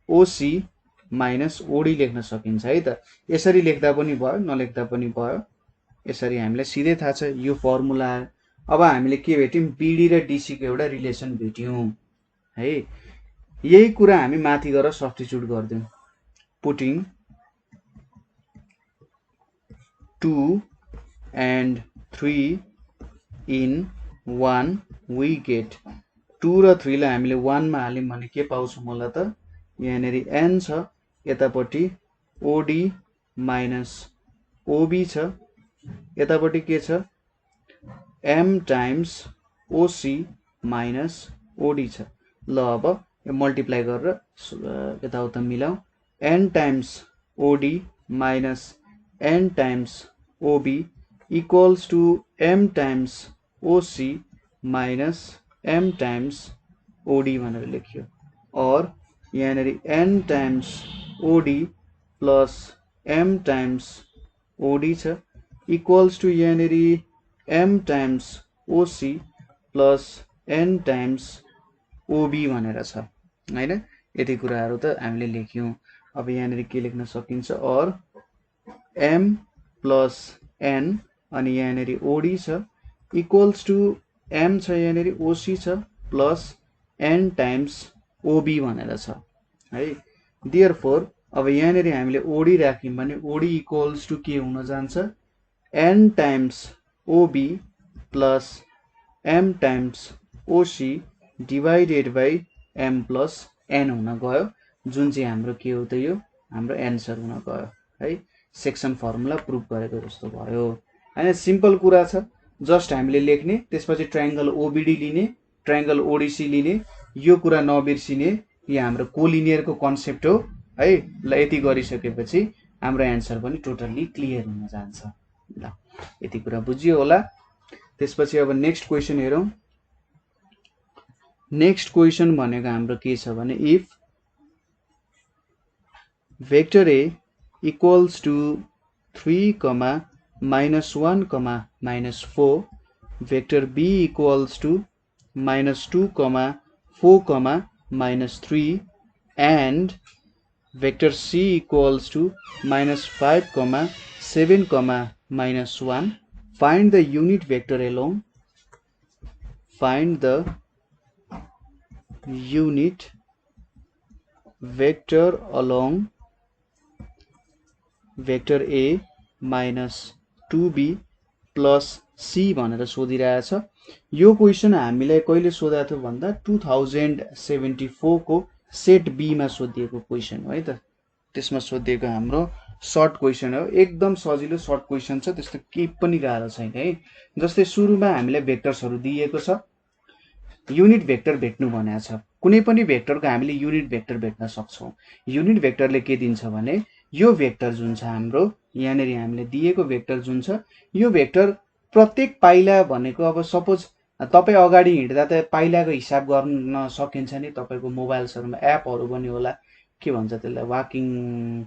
ओसी माइनस ओडी लेख्न सकिन्छ है त। यसरी लेख्दा पनि भयो, नलेख्दा पनि भयो। यसरी हामीलाई सिधै थाहा छ यो फर्मुला। अब हामीले के भेट्यौँ बिडी र डिसीको एउटा रिलेसन भेट्यौँ है। यही कुरा हामी माथि गएर सब्स्टिट्युट गर्दियौँ। Putting 2 and 3 in 1 we get 2 र 3 लाई हामीले 1 मा हाल्यौँ भने के पाउँछौँ होला त यहाँनेरि n छ, यतापट्टि ओडी माइनस ओबी छ, यतापट्टि के छ m times OC minus OD छ। ल अब यो मल्टिप्लाई गरेर यताउता मिलाऊ। n times OD minus n times OB equals to m times OC minus m times OD भनेर लेखियो। और यहाँनेरि n times OD plus m times OD छ इक्वल्स टु यहाँनेरि m times OC plus n times OB भनेर छ हैन। यति कुराहरू त हामीले लेख्यौं। अब यहाँनेरि के लेख्न सकिन्छ और m प्लस n अनि यहाँनेरि ओडी छ इक्वल्स टु m छ यहाँनेरि ओसी छ प्लस n टाइम्स ओबी भनेर छ है। देयरफोर अब यहाँनेरि हामीले ओडी राख्यौं भने ओडी इक्वल्स टु के हुन जान्छ n टाइम्स ओबी प्लस m टाइम्स ओसी divided by m plus n हुन गयो, जुन चाहिँ हाम्रो के हो त यो हाम्रो एन्सर हुन गयो है। सेक्सन फर्मुला प्रुभ गरेको जस्तो भयो हैन। सिम्पल कुरा छ, जस्ट हामीले लेख्ने, त्यसपछि ट्रायङ्गल ओबिडी लिने, ट्रायङ्गल ओडिसी लिने, यो कुरा नबिर्सिने। यो हाम्रो कोलिनियरको कन्सेप्ट हो है। ल यति गरिसकेपछि हाम्रो एन्सर पनि टोटल्ली क्लियर हुन जान्छ। ल यति कुरा बुझियो होला। त्यसपछि अब नेक्स्ट क्वेसन हेरौँ। नेक्स्ट क्वेसन भनेको हाम्रो के छ भने if vector A equals to 3, -1, -4, vector B equals to -2, -4, -3 and vector c equals to -5, -7, -1. Find the unit vector along. Find the unit vector along vector a -2b plus c भनेर सोधिरहेछ। यो question हामीलाई कहिले सोधेको थियो भन्दा 2074 को सेट बी मा सोधिएको क्वेसन हो है त। त्यसमा सोधिएको हाम्रो सर्ट क्वेसन हो, एकदम सजिलो सर्ट क्वेसन छ, त्यस्तो केही पनि गाह्रो छैन है। जस्तै सुरुमा हामीलाई भेक्टर्सहरु दिएको छ, युनिट भेक्टर भेट्नु भनेको छ। कुनै पनि भेक्टरको हामीले युनिट भेक्टर भेट्न सक्छौं। युनिट भेक्टरले के दिन्छ भने यो भेक्टर जुन छ हाम्रो यहाँनिर हामीले दिएको भेक्टर जुन छ यो भेक्टर प्रत्येक पाइला भनेको अब सपोज तपाईँ अगाडि हिँड्दा त पाइलाको हिसाब गर्न सकिन्छ नि तपाईँको मोबाइल्सहरूमा एपहरू पनि होला के भन्छ त्यसलाई वाकिङ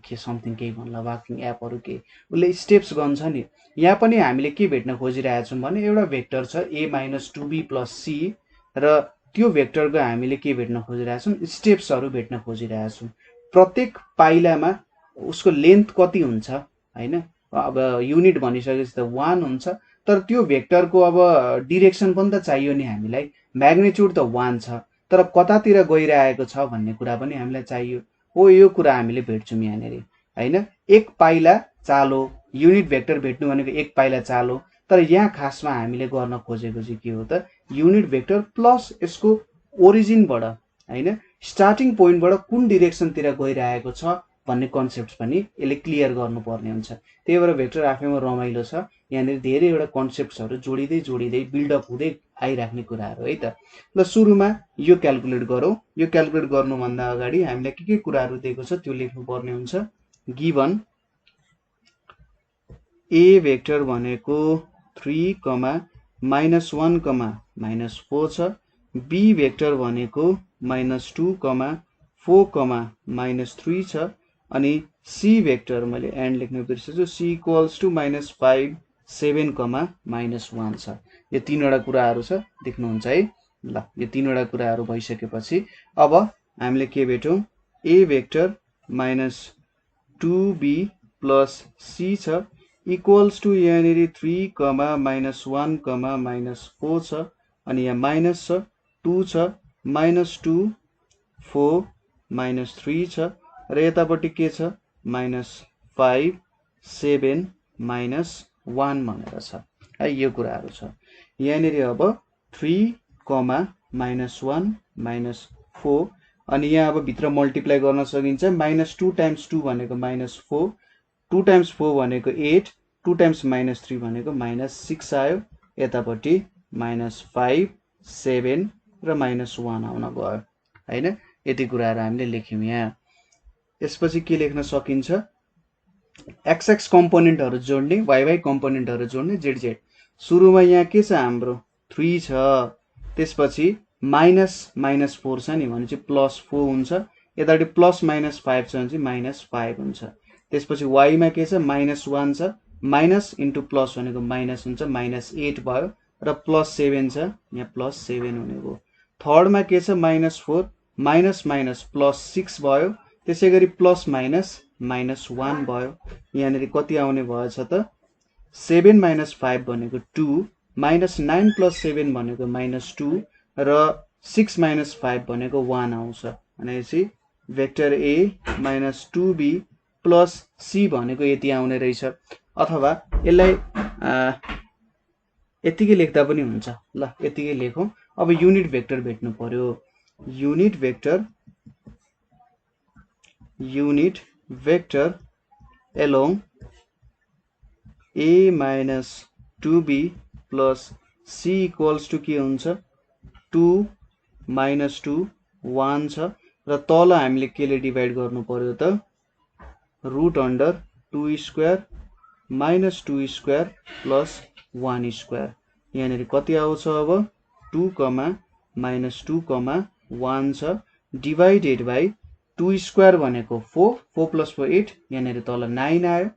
के समथिङ केही भन्ला वाकिङ एपहरू के उसले स्टेप्स गन्छ नि यहाँ पनि हामीले के भेट्न खोजिरहेछौँ भने एउटा भेक्टर छ a - 2b + c र त्यो भेक्टरको हामीले के भेट्न खोजिरहेछौँ स्टेप्सहरू भेट्न खोजिरहेछौँ प्रत्येक पाइलामा उसको लेन्थ कति हुन्छ हैन अब युनिट भनिसकेपछि त 1 हुन्छ तर त्यो भेक्टरको अब डिरेक्सन पनि त चाहियो नि हामीलाई म्याग्निट्युड त 1 छ तर कतातिर गइरहेको छ भन्ने कुरा पनि हामीलाई चाहियो हो यो कुरा हामीले भेट्छौँ यहाँनिर हैन एक पाइला चालो युनिट भेक्टर भेट्नु भनेको एक पाइला चालो तर यहाँ खासमा हामीले गर्न खोजेको चाहिँ के हो त युनिट भेक्टर प्लस यसको ओरिजिनबाट हैन स्टार्टिङ पोइन्टबाट कुन डिरेक्सनतिर गइरहेको छ भन्ने कन्सेप्ट पनि यसले क्लियर गर्नुपर्ने हुन्छ त्यही भएर भेक्टर आफैमा रमाइलो छ यहाँनिर धेरैवटा कन्सेप्ट्सहरू जोडिँदै बिल्डअप हुँदै आइराख्ने कुराहरू है त ल सुरुमा यो क्याल्कुलेट गरौँ यो क्याल्कुलेट गर्नुभन्दा अगाडि हामीलाई के कुराहरू दिएको छ त्यो लेख्नुपर्ने हुन्छ गिभन ए भेक्टर भनेको 3, -1, -4 छ बी भेक्टर भनेको -2, -4, -3 छ अनि सी भेक्टर मैले एन्ड लेख्न बिर्सेछु सी इक्वल्स टु -5, 7, -1 छ यो तीनवटा कुराहरू छ देख्नुहुन्छ है ल यो तीनवटा कुराहरू भइसकेपछि अब हामीले के भेटौँ ए भेक्टर -2b + c छ इक्वल्स टु यहाँनिर 3, -1, -4 छ अनि यहाँ माइनस छ 2 छ -2, 4, -3 छ र यतापट्टि के छ -5, 7, -1 भनेर छ है यो कुराहरू छ यहाँनिर अब 3, -1, -4 अनि यहाँ अब भित्र मल्टिप्लाई गर्न सकिन्छ -2 × 2 भनेको -4 2 × 4 भनेको 8 2 × -3 भनेको -6 आयो यतापट्टि -5, 7 र -1 आउन गयो हैन यति कुराहरू हामीले लेख्यौँ यहाँ यसपछि के लेख्न सकिन्छ एक्स कम्पोनेन्टहरू जोड्ने वाइ कम्पोनेन्टहरू जोड्ने जेड सुरुमा यहाँ के छ हाम्रो 3 छ त्यसपछि -4 छ नि भनेपछि +4 हुन्छ यतापट्टि +-5 छ भने चाहिँ -5 हुन्छ त्यसपछि वाइमा के छ -1 छ माइनस इन्टु प्लस भनेको माइनस हुन्छ -8 भयो र +7 छ यहाँ +7 हुने भयो थर्डमा के छ -4 माइनस +6 भयो त्यसैगरी प्लस -1 भयो यहाँनिर कति आउने भएछ त 7 - 5 भनेको 2 -9 + 7 भनेको -2 र 6 - 5 भनेको 1 आउँछ भनेपछि भेक्टर A - 2B + C भनेको यति आउने रहेछ अथवा यसलाई यतिकै लेख्दा पनि हुन्छ ल यतिकै लेखौं अब युनिट भेक्टर भेट्नु पर्यो unit vector along A - 2B + C equals to के हुन्छ 2 - 2 1 छ र तल हामीले केले डिभाइड गर्नु पर्यो त √2² - 2² + 1² यहाँनिर कति आउँछ अब 2, -2, 1 छ डिभाइडेड बाइ 2² भनेको 4 4 + 4 8 यहाँनिर तल 9 आयो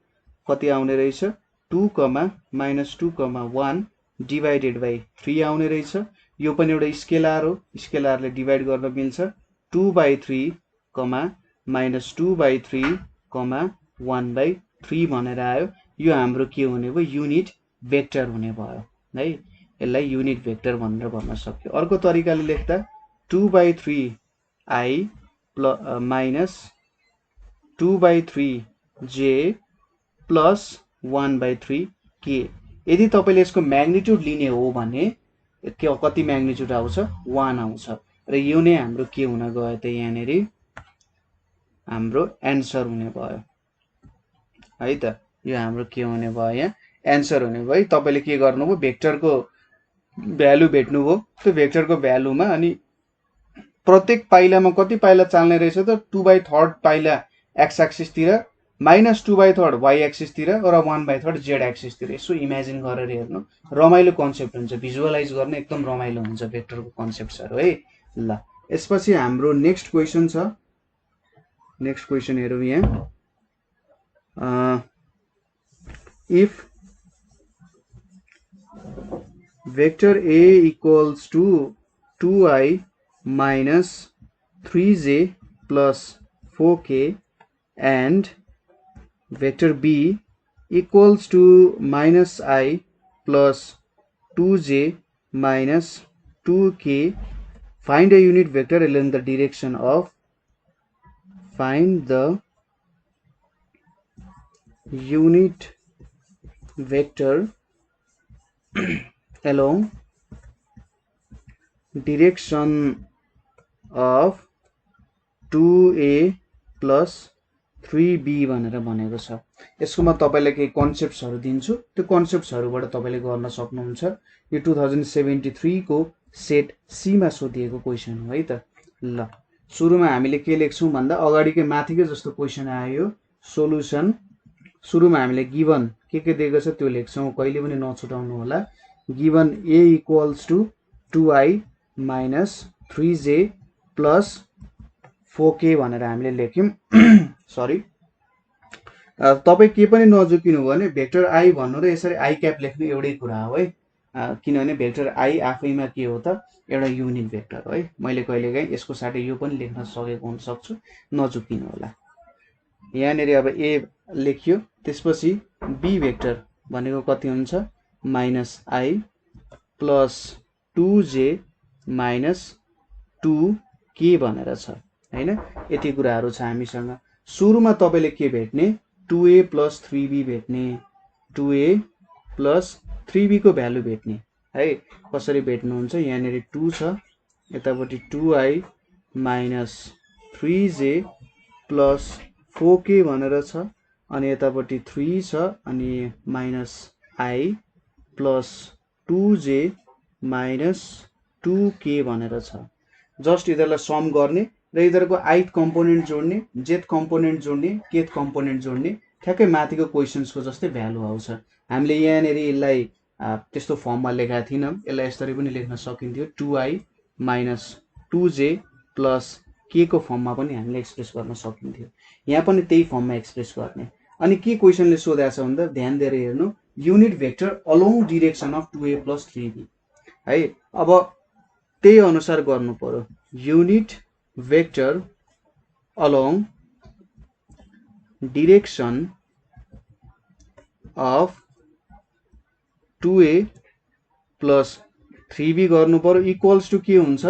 कति आउने रहेछ 2, -2, 1 डिभाइडेड बाइ 3 आउने रहेछ यो पनि एउटा स्केलर हो स्केलरले डिभाइड गर्न मिल्छ 2/3, -2/3, 1/3 भनेर आयो यो हाम्रो के हुने भयो युनिट भेक्टर हुने भयो है यसलाई युनिट भेक्टर भनेर भन्न सक्यो अर्को तरिकाले लेख्दा 2/3i - 2/3j + 1/3k यदि तपाईले यसको म्याग्निट्युड लिने हो भने कति म्याग्निट्युड आउँछ 1 आउँछ र यो नै हाम्रो के हुन गयो त यहाँनिर हाम्रो एन्सर हुने भयो है त यो हाम्रो के हुने भयो यहाँ एन्सर हुने भयो तपाईले के गर्नुभयो भेक्टरको भ्यालु भेट्नुभयो त्यो भेक्टरको भ्यालुमा अनि प्रत्येक पाइलामा कति पाइला चाल्ने रहेछ त 2/3 पाइला एक्स एक्सिस तिर -2/3 y एक्सिसतिर र 1/3 z एक्सिसतिर। यसो इमेजिन गरेर हेर्नु, रमाइलो कन्सेप्ट हुन्छ, भिजुअलाइज गर्न एकदम रमाइलो हुन्छ भेक्टरको कन्सेप्ट्सहरू है। ल यसपछि हाम्रो नेक्स्ट क्वेसन छ। नेक्स्ट क्वेसन हेरौँ यहाँ। If vector A equals to 2i minus 3j plus 4k and vector B equals to minus I plus 2j minus 2k, find a unit vector along the direction of, find the unit vector along direction of 2a plus 3b भनेर भनेको छ। यसको म तपाईलाई केही कन्सेप्ट्सहरु दिन्छु, त्यो कन्सेप्ट्सहरुबाट तपाईले गर्न सक्नुहुन्छ। यो 2073 को सेट सी मा सोधिएको क्वेशन हो है त। ल सुरुमा हामीले के लेख्छौं भन्दा अगाडिकै माथिकै जस्तो क्वेशन आयो, सोलुसन। सुरुमा हामीले गिवन के दिएको छ त्यो लेख्छौं, कहिले पनि नछुटाउनु होला। Given a equals to 2i minus 3j plus 4k भनेर हामीले लेख्यौं। सरी, तपाई के पनि नजुकिनु भने भेक्टर i भन्नु र यसरी i क्याप लेख्नु एउटै कुरा हो है। किनभने भेक्टर i आफैमा के हो त, एउटा युनिट भेक्टर हो है। मैले कहिलेकाहीँ यसको साथै यो पनि लेख्न सकेको हुन सक्छु, नजुकिनु होला। यहाँनेरि अब a लेखियो, त्यसपछि b भेक्टर भनेको कति हुन्छ, minus i plus 2j minus 2k भनेर छ हैन। यति कुराहरु छ हामीसँग। सुरुमा तपाईले के भेट्ने, 2a प्लस 3b भेट्ने, 2a प्लस 3b को भ्यालु भेट्ने है। कसरी भेट्नुहुन्छ, यहाँनेरि 2 छ, यतापटि 2i minus 3j plus 4k भनेर छ, अनि यतापटि 3 छ, अनि minus i plus 2j minus 2k भनेर छ। जस्ट यिनीहरुलाई सम गर्ने र यिनीहरुको ith कम्पोनेन्ट जोड्ने, jth कम्पोनेन्ट जोड्ने, kth कम्पोनेन्ट जोड्ने, ठ्याक्कै माथिको क्वेशन्सको जस्तै भ्यालु आउँछ। हामीले यहाँनेरि यसलाई त्यस्तो फर्ममा लेखेका थिएनौं, यसलाई यसरी पनि लेख्न सकिन्थ्यो, 2i minus 2j plus k को फर्ममा पनि हामीले एक्सप्रेस गर्न सकिन्थ्यो। यहाँ पनि त्यही फर्ममा एक्सप्रेस गर्ने। अनि के क्वेशनले सोधेको छ भन्दा ध्यान दिएर हेर्नु, unit vector along direction of 2a plus 3b है। अब त्यही अनुसार गर्नु पर्यो, unit vector along direction of 2a plus 3b गर्नु पर्यो। इक्वल्स टु के हुन्छ,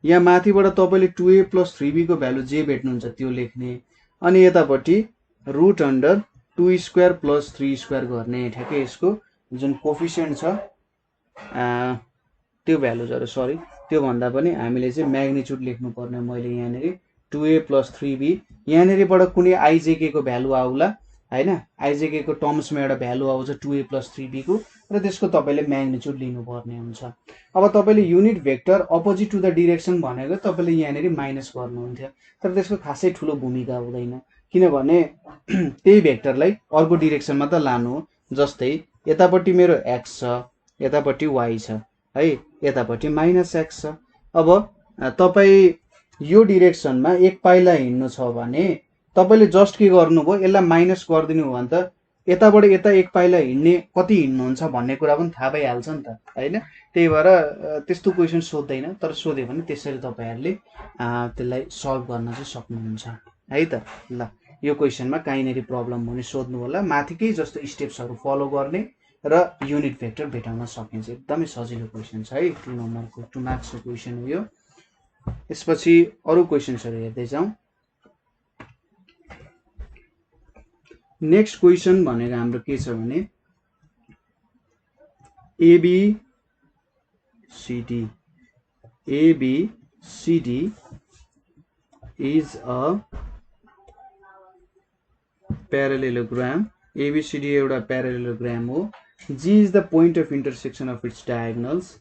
यहाँ माथिबाट तपाईले 2a प्लस 3b को भ्यालु जे भेट्नुहुन्छ त्यो लेख्ने, अनि यतापटि root under 2 square plus 3 square गर्ने। ठ्याक्कै यसको जुन कोफिसिएन्ट छ त्यो भ्यालुजहरु, सरी त्यो भन्दा पनि हामीले चाहिँ म्याग्निट्युड लेख्नु पर्ने। मैले यहाँनेरि 2a प्लस 3b, यहाँनेरिबाट कुनै ijk को भ्यालु आउला हैन, ijk को टर्म्समा एउटा भ्यालु आउँछ 2a प्लस 3b को, र त्यसको तपाईले म्याग्निट्युड लिनु पर्ने हुन्छ। अब तपाईले unit vector opposite to the direction भनेको तपाईले यहाँनेरि माइनस गर्नुहुन्थ्यो, तर त्यसको खासै ठुलो भूमिका हुँदैन, किनभने त्यही भेक्टरलाई अर्को डिरेक्सनमा त लानु हो। जस्तै यतापटि मेरो x छ, यतापटि y छ है, यतापटि माइनस x छ। अब तपाई यो डिरेक्सनमा एक पाइला हिड्नु छ भने तपाईले जस्ट के गर्नुभयो, यसलाई माइनस गरिदिनु हो भने त यताबाट यता एक पाइला हिड्ने कति हिड्नुहुन्छ भन्ने कुरा पनि थाहा भइहाल्छ नि त हैन। त्यही भएर त्यस्तो क्वेशन सोध्दैन, तर सोध्यो भने त्यसरी तपाईहरुले त्यसलाई सल्भ गर्न चाहिँ सक्नुहुन्छ है त। ल यो क्वेशनमा काहीँनेरि प्रब्लम हुने सोध्नु होला, माथिकै जस्तो स्टेप्सहरु फलो गर्ने र युनिट भेक्टर भेटाउन सकिन्छ। एकदमै सजिलो क्वेशन छ है, 2 नम्बरको 2 मार्क्स को क्वेशन हो यो। यसपछि अरु क्वेशन्सहरु हेर्दै जाउँ। नेक्स्ट क्वेशन भनेको हाम्रो के छ भने ABCD is a parallelogram. ABCD एउटा parallelogram हो। G is the point of intersection of its diagonals.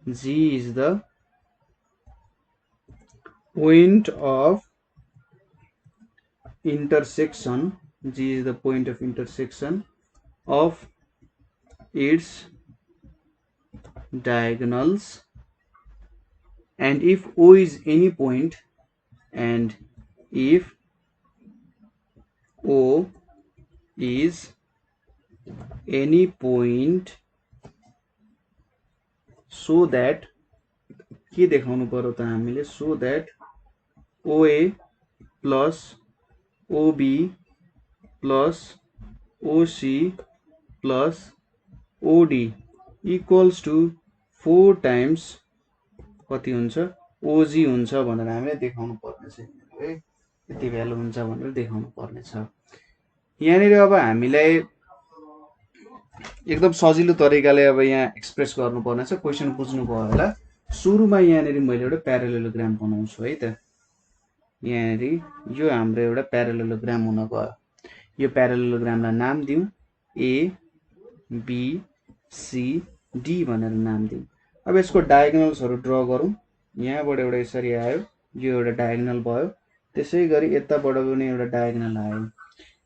G is the point of intersection G is the point of intersection of its diagonals, and if O is any point, and if O is any point, so that के देखाउनु पर्यो त हामीले, so that OA plus OB plus OC plus OD equals to 4 times कति हुन्छ OG हुन्छ भनेर हामीले देखाउनु पर्ने छ है, यति भ्यालु हुन्छ भनेर देखाउनु पर्ने छ। यहाँनिर अब हामीलाई एकदम सजिलो तरिकाले अब यहाँ एक्सप्रेस गर्नुपर्ने छ। क्वेसन बुझ्नु भयो होला। सुरुमा यहाँनिर मैले एउटा प्यारालेलोग्राम बनाउँछु है त। यहाँनिर यो हाम्रो एउटा प्यारालेलोग्राम हुन गयो। यो प्यारालेलोग्रामलाई नाम दिउँ ए बी सी डी भनेर नाम दिउँ। अब यसको डायगोनल्सहरु ड्र गरौँ। यहाँबाट एउटा यसरी आयो, यो एउटा डायगोनल भयो, त्यसै गरी यताबाट पनि एउटा डायगोनल आयो।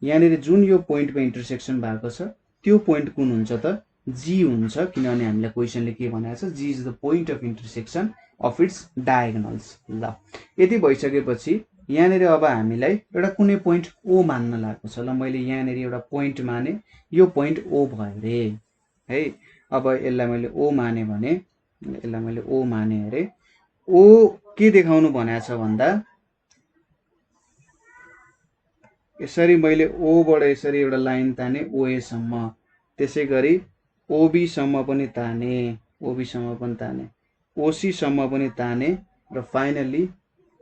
यहाँनिर जुन यो पोइन्टमा इन्टरसेक्सन भएको छ त्यो पोइन्ट कुन हुन्छ त जी हुन्छ, किनभने हामीलाई क्वेसनले के भनेको छ, G is the point of intersection of its diagonals. ल यति भइसकेपछि यहाँनिर अब हामीलाई एउटा कुनै पोइन्ट ओ मान्न लागेको छ। ल मैले यहाँनिर एउटा पोइन्ट माने, यो पोइन्ट ओ भयो रे है। अब यसलाई मैले ओ माने भने, यसलाई मैले ओ माने अरे, ओ के देखाउनु भनेको छ भन्दा यसरी मैले ओ बाट यसरी एउटा लाइन ताने ओए सम्म, त्यसै गरी ओबी सम्म पनि ताने, ओबी सम्म पनि ताने, ओसी सम्म पनि ताने, र फाइनल्ली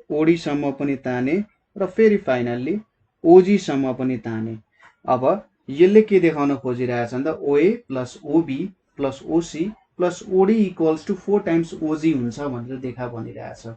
ओडी सम्म पनि ताने, र फेरि फाइनल्ली ओजी सम्म पनि ताने। अब यसले के देखाउन खोजिरहेछ भन्दा OA plus OB plus OC plus OD equals to 4 times OG हुन्छ भनेर देखा भनिरहेछ।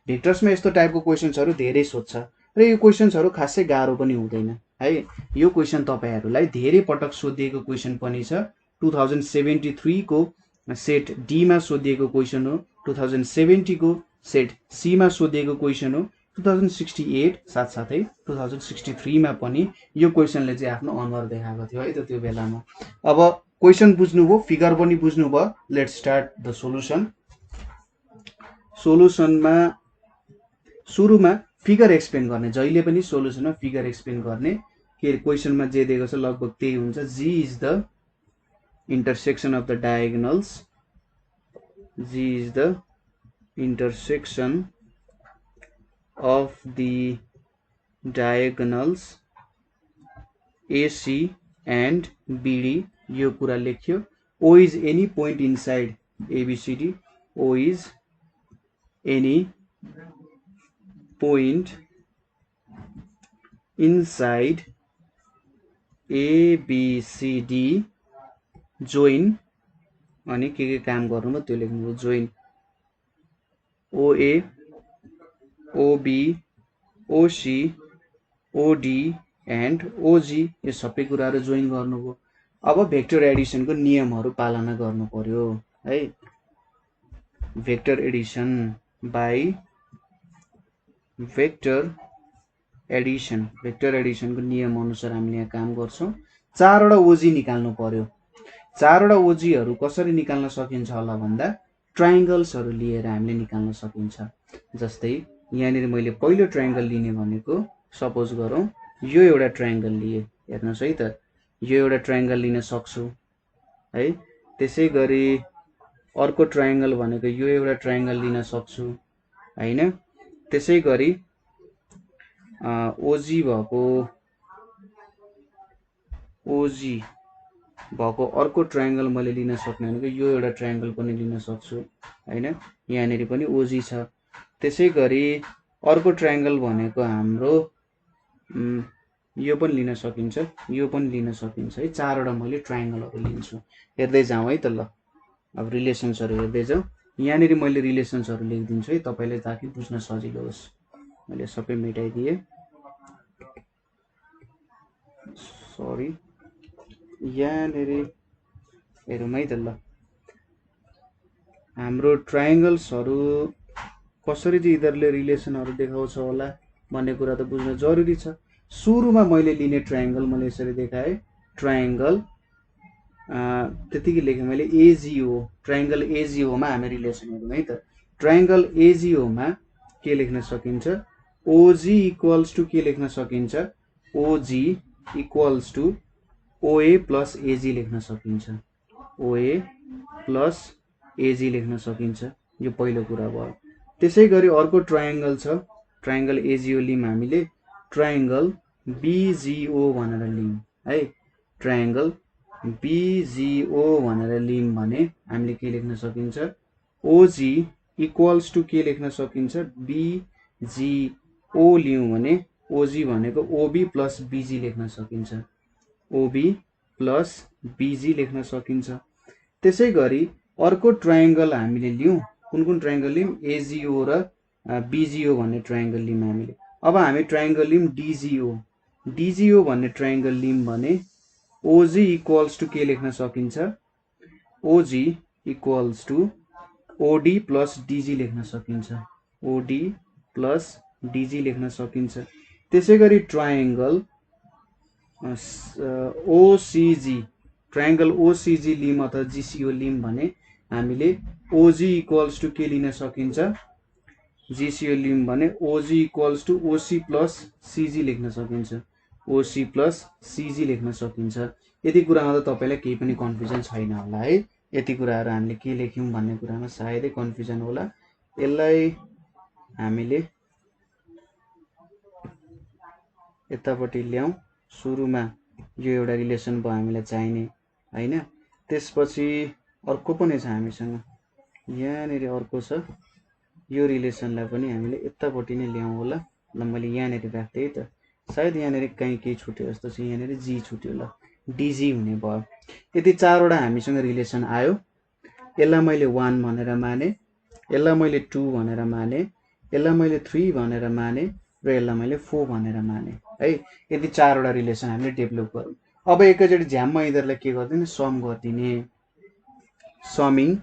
भेक्टर्समा यस्तो टाइपको क्वेसन्सहरु धेरै सोध्छ र यो क्वेसन्सहरु खासै गाह्रो पनि हुँदैन है। यो क्वेसन तपाईहरुलाई धेरै पटक सोधिएको क्वेसन पनि छ। 2073 को सेट डी मा सोधिएको क्वेसन हो, 2070 को सेट सी मा सोधिएको क्वेसन हो, 2068 साथसाथै 2063 मा पनि यो क्वेसनले चाहिँ आफ्नो अनुहार देखाएको थियो है त त्यो बेलामा। अब क्वेसन बुझ्नुभयो, फिगर पनि बुझ्नुभयो। Let's start the solution. सोलुसनमा सुरुमा फिगर एक्सप्लेन गर्ने, जहिले पनि सोलुसनमा फिगर एक्सप्लेन गर्ने। के क्वेसनमा जे दिएको छ लगभग त्यही हुन्छ। G is the intersection of the diagonals, G is the intersection of the diagonals AC and BD, यो कुरा लेख्यो। O is any point inside ABCD, O is any point inside ABCD join, अनि के काम गर्नु म त्यो लेख्नु, join OA OB OC OD and OG, यो सबै कुराहरु जोइन गर्नुभयो। अब भेक्टर एडिसनको नियमहरु पालना गर्नु पर्यो है। Vector addition by vector addition, vector एडिसनको नियम अनुसार हामीले यहाँ काम गर्छौं। 4 वटा ओजी निकाल्नु पर्यो। 4 वटा ओजीहरु कसरी निकाल्न सकिन्छ होला भन्दा ट्रायंगल्सहरु लिएर हामीले निकाल्न सकिन्छ। जस्तै यहाँनिर मैले पहिलो ट्रायंगल लिने भनेको, सपोज गरौँ यो एउटा ट्रायंगल लिए, हेर्नुस् है त, यो एउटा ट्रायंगल लिन सक्छु है। त्यसै गरी अर्को ट्रायंगल भनेको यो एउटा ट्रायंगल लिन सक्छु हैन। त्यसै गरी ओजी भएको अर्को ट्रायंगल मैले लिन सक्ने भनेको यो एउटा ट्रायंगल पनि लिन सक्छु हैन। यहाँनिर पनि ओजी छ। त्यसै गरी अर्को ट्रायंगल भनेको हाम्रो यो पनि लिन सकिन्छ, यो पनि लिन सकिन्छ है। 4 वटा मैले ट्रायंगलहरु लिन्छु। हेर्दै जाउँ है त। ल अब रिलेसन्सहरु हेर्दै जाउँ। यहाँनिर मैले रिलेसन्सहरु लेखिदिन्छु है तपाईले, ताकि बुझ्न सजिलो होस्। मैले सबै मेटाइदिए, सरी। यहाँनिर हेरौँ है त। ल हाम्रो ट्रायंगल्सहरु कसरी चाहिँ यिनीहरुले रिलेसनहरु देखाउँछ होला भन्ने कुरा त बुझ्न जरुरी छ। सुरुमा मैले लिने ट्रायंगल मैले यसरी देखाएँ ट्रायंगल त्यतिकै लेखेँ मैले एजिओ ट्रायंगल एजिओ मा हामी रिलेसन हेरौँ है त ट्रायंगल एजिओ मा के लेख्न सकिन्छ ओजी इक्वल्स टु के लेख्न सकिन्छ ओजी इक्वल्स टु ओए प्लस एजी लेख्न सकिन्छ ओए प्लस एजी लेख्न सकिन्छ यो पहिलो कुरा भयो त्यसैगरी अर्को ट्रायंगल छ ट्रायंगल एजिओ लिम हामीले ट्रायंगल बीजीओ भनेर लिम है ट्रायंगल बीजीओ भनेर लिम भने हामीले के लेख्न सकिन्छ ओजी इक्वल्स टु के लेख्न सकिन्छ बीजीओ लियौं भने ओजी भनेको ओबी प्लस बीजी लेख्न सकिन्छ ओबी प्लस बीजी लेख्न सकिन्छ त्यसैगरी अर्को ट्रायंगल हामीले लियौं कुन ट्रायंगल लियौं एजिओ र बीजीओ भन्ने ट्रायंगल लियौं हामीले अब हामी ट्रायंगल लियौं डीजीओ भन्ने ट्रायंगल लियौं भने ओजी इक्वल्स टु के लेख्न सकिन्छ OG equals to OD plus DG लेख्न सकिन्छ ओडी प्लस डीजी लेख्न सकिन्छ त्यसैगरी ट्रायंगल ओसीजी ट्रायंगल ओसीजी लिम अथवा जीसीओ लिम भने हामीले ओजी इक्वल्स टु के लिन सकिन्छ जीसीओ लिम भने ओजी इक्वल्स टु ओसी प्लस सीजी लेख्न सकिन्छ ओसी प्लस सीजी लेख्न सकिन्छ यति कुरामा त तपाईलाई केही पनि कन्फ्युजन छैन होला है यति कुराहरु हामीले के लेख्यौं भन्ने कुरामा सायदै कन्फ्युजन होला यसलाई हामीले यतापट्टि ल्याउँ सुरुमा यो एउटा रिलेसन भयो हामीलाई चाहिने हैन त्यसपछि अर्को पनि छ हामीसँग यहाँनेरि अर्को छ यो रिलेसनलाई पनि हामीले यतापट्टि नै ल्याउँ होला ल मैले यहाँनेरि राख्दै त सायद यहाँनेरि कहीं केही छुट्यो जस्तो छ यहाँनेरि जी छुट्यो ल डीजी हुने भयो यति चारवटा हामीसँग रिलेसन आयो यसलाई मैले 1 भनेर माने यसलाई मैले 2 भनेर माने यसलाई मैले 3 भनेर माने र यसलाई मैले 4 भनेर माने है यति चारवटा रिलेसन हामीले डेभलप गरौँ अब एकैचोटी झ्याम्म यिनीहरुलाई के गर्दिने सम गर्दिने समिङ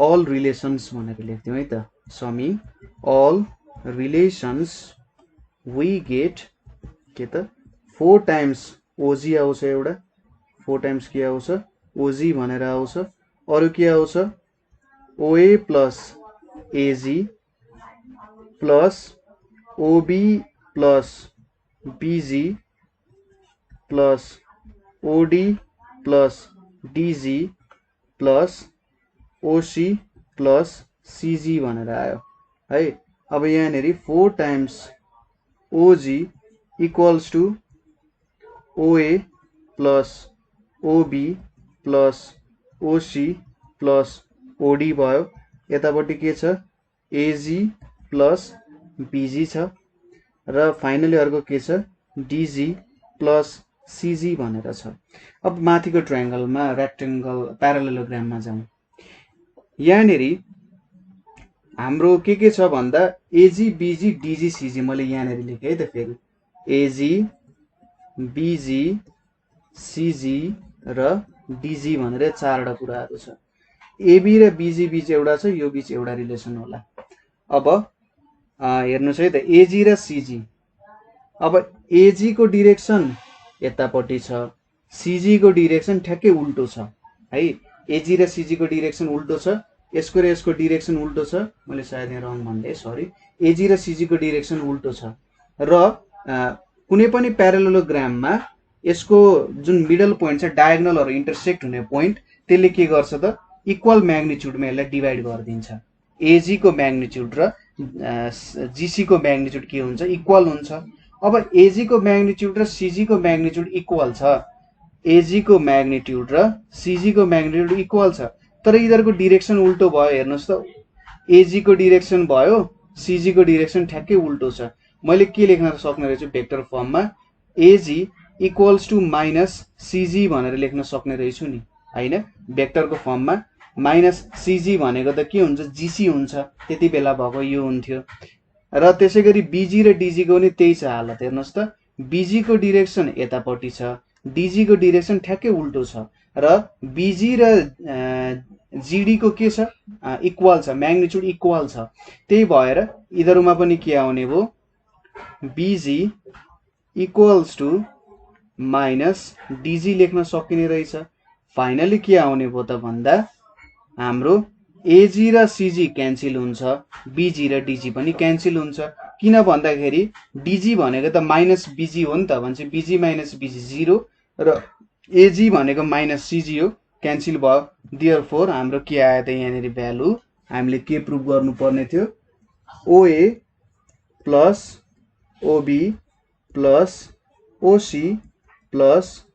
all relations भनेर लेख्दियौ है त summing all relations we get के त 4 times OG आउँछ एउटा 4 times के आउँछ OG भनेर आउँछ अरु के आउँछ OA plus AG plus OB plus BG plus OD plus DG plus OC plus CG भनेर आयो है अब यहाँनेरि 4 times OG equals to OA plus OB plus OC plus OD भयो यतापट्टि के छ AG plus BG छ र फाइनली अर्को के छ DG plus CG भनेर छ अब माथिको ट्रायंगलमा रेक्टेंगल प्यारालेलोग्राममा जाउँ यहाँनेरि हाम्रो के छ भन्दा एजी बीजी डीजी सीजी मैले यहाँनेरि लेखे है त फेरि एजी बीजी सीजी र डीजी भनेर चारवटा कुराहरु छ एबी र बीजी बीच एउटा छ यो बीच एउटा रिलेसन होला अब हेर्नुस् है त एजी र सीजी अब एजी को डाइरेक्सन यतापट्टि छ सीजी को डाइरेक्सन ठ्याक्कै उल्टो छ है एजी र सीजी को डाइरेक्सन उल्टो छ यसको र यसको डाइरेक्सन उल्टो छ मैले सायद यहाँ रङ भन्दै सरी एजी र सीजी को डाइरेक्सन उल्टो छ र कुनै पनि प्यारालेलोग्राममा यसको जुन मिडल पोइन्ट छ डायगोनलहरु इन्टरसेक्ट हुने पोइन्ट त्यसले के गर्छ त इक्वल म्याग्निट्युडमा यसलाई डिवाइड गरिदिन्छ एजी को म्याग्निट्युड र जीसी को म्याग्निट्युड के हुन्छ इक्वल हुन्छ अब एजी को म्याग्निट्युड र सीजी को म्याग्निट्युड इक्वल छ एजी को म्याग्निट्युड र सीजी को म्याग्निट्युड इक्वल छ तर यिनीहरुको डाइरेक्सन उल्टो भयो हेर्नुस् त एजी को डाइरेक्सन भयो सीजी को डाइरेक्सन ठ्याक्कै उल्टो छ मैले के लेख्न सक्ने रहेछु भेक्टर फर्ममा एजी इक्वल्स टु माइनस सीजी भनेर लेख्न सक्ने रहेछु नि हैन भेक्टरको फर्ममा माइनस सीजी भनेको त के हुन्छ जीसी हुन्छ त्यति बेला भएको यो हुन्थ्यो र त्यसैगरी बीजी र डीजी को पनि त्यही छ हालत हेर्नुस् त बीजी को डाइरेक्सन यतापट्टि छ डीजी को डाइरेक्सन ठ्याक्कै उल्टो छ र बीजी र जीडी को के छ इक्वल छ म्याग्निट्युड इक्वल छ त्यही भएर यिनीहरुमा पनि के आउने भो बीजी इक्वल्स टु माइनस डिजी लेख्न सकिने रहेछ। फाइनली के आउने भयो त भन्दा हाम्रो एजी र सिजी क्यान्सल हुन्छ, बीजी र डिजी पनि क्यान्सल हुन्छ। किन भन्दाखेरि डिजी भनेको त माइनस बीजी हो नि त, भनेपछि बीजी माइनस बीजी 0 र एजी भनेको माइनस सिजी हो, क्यान्सल भयो। देयरफोर हाम्रो के आयो त यहाँनिर भ्यालु, हामीले के प्रुभ गर्नुपर्ने थियो, OA plus OB plus OC plus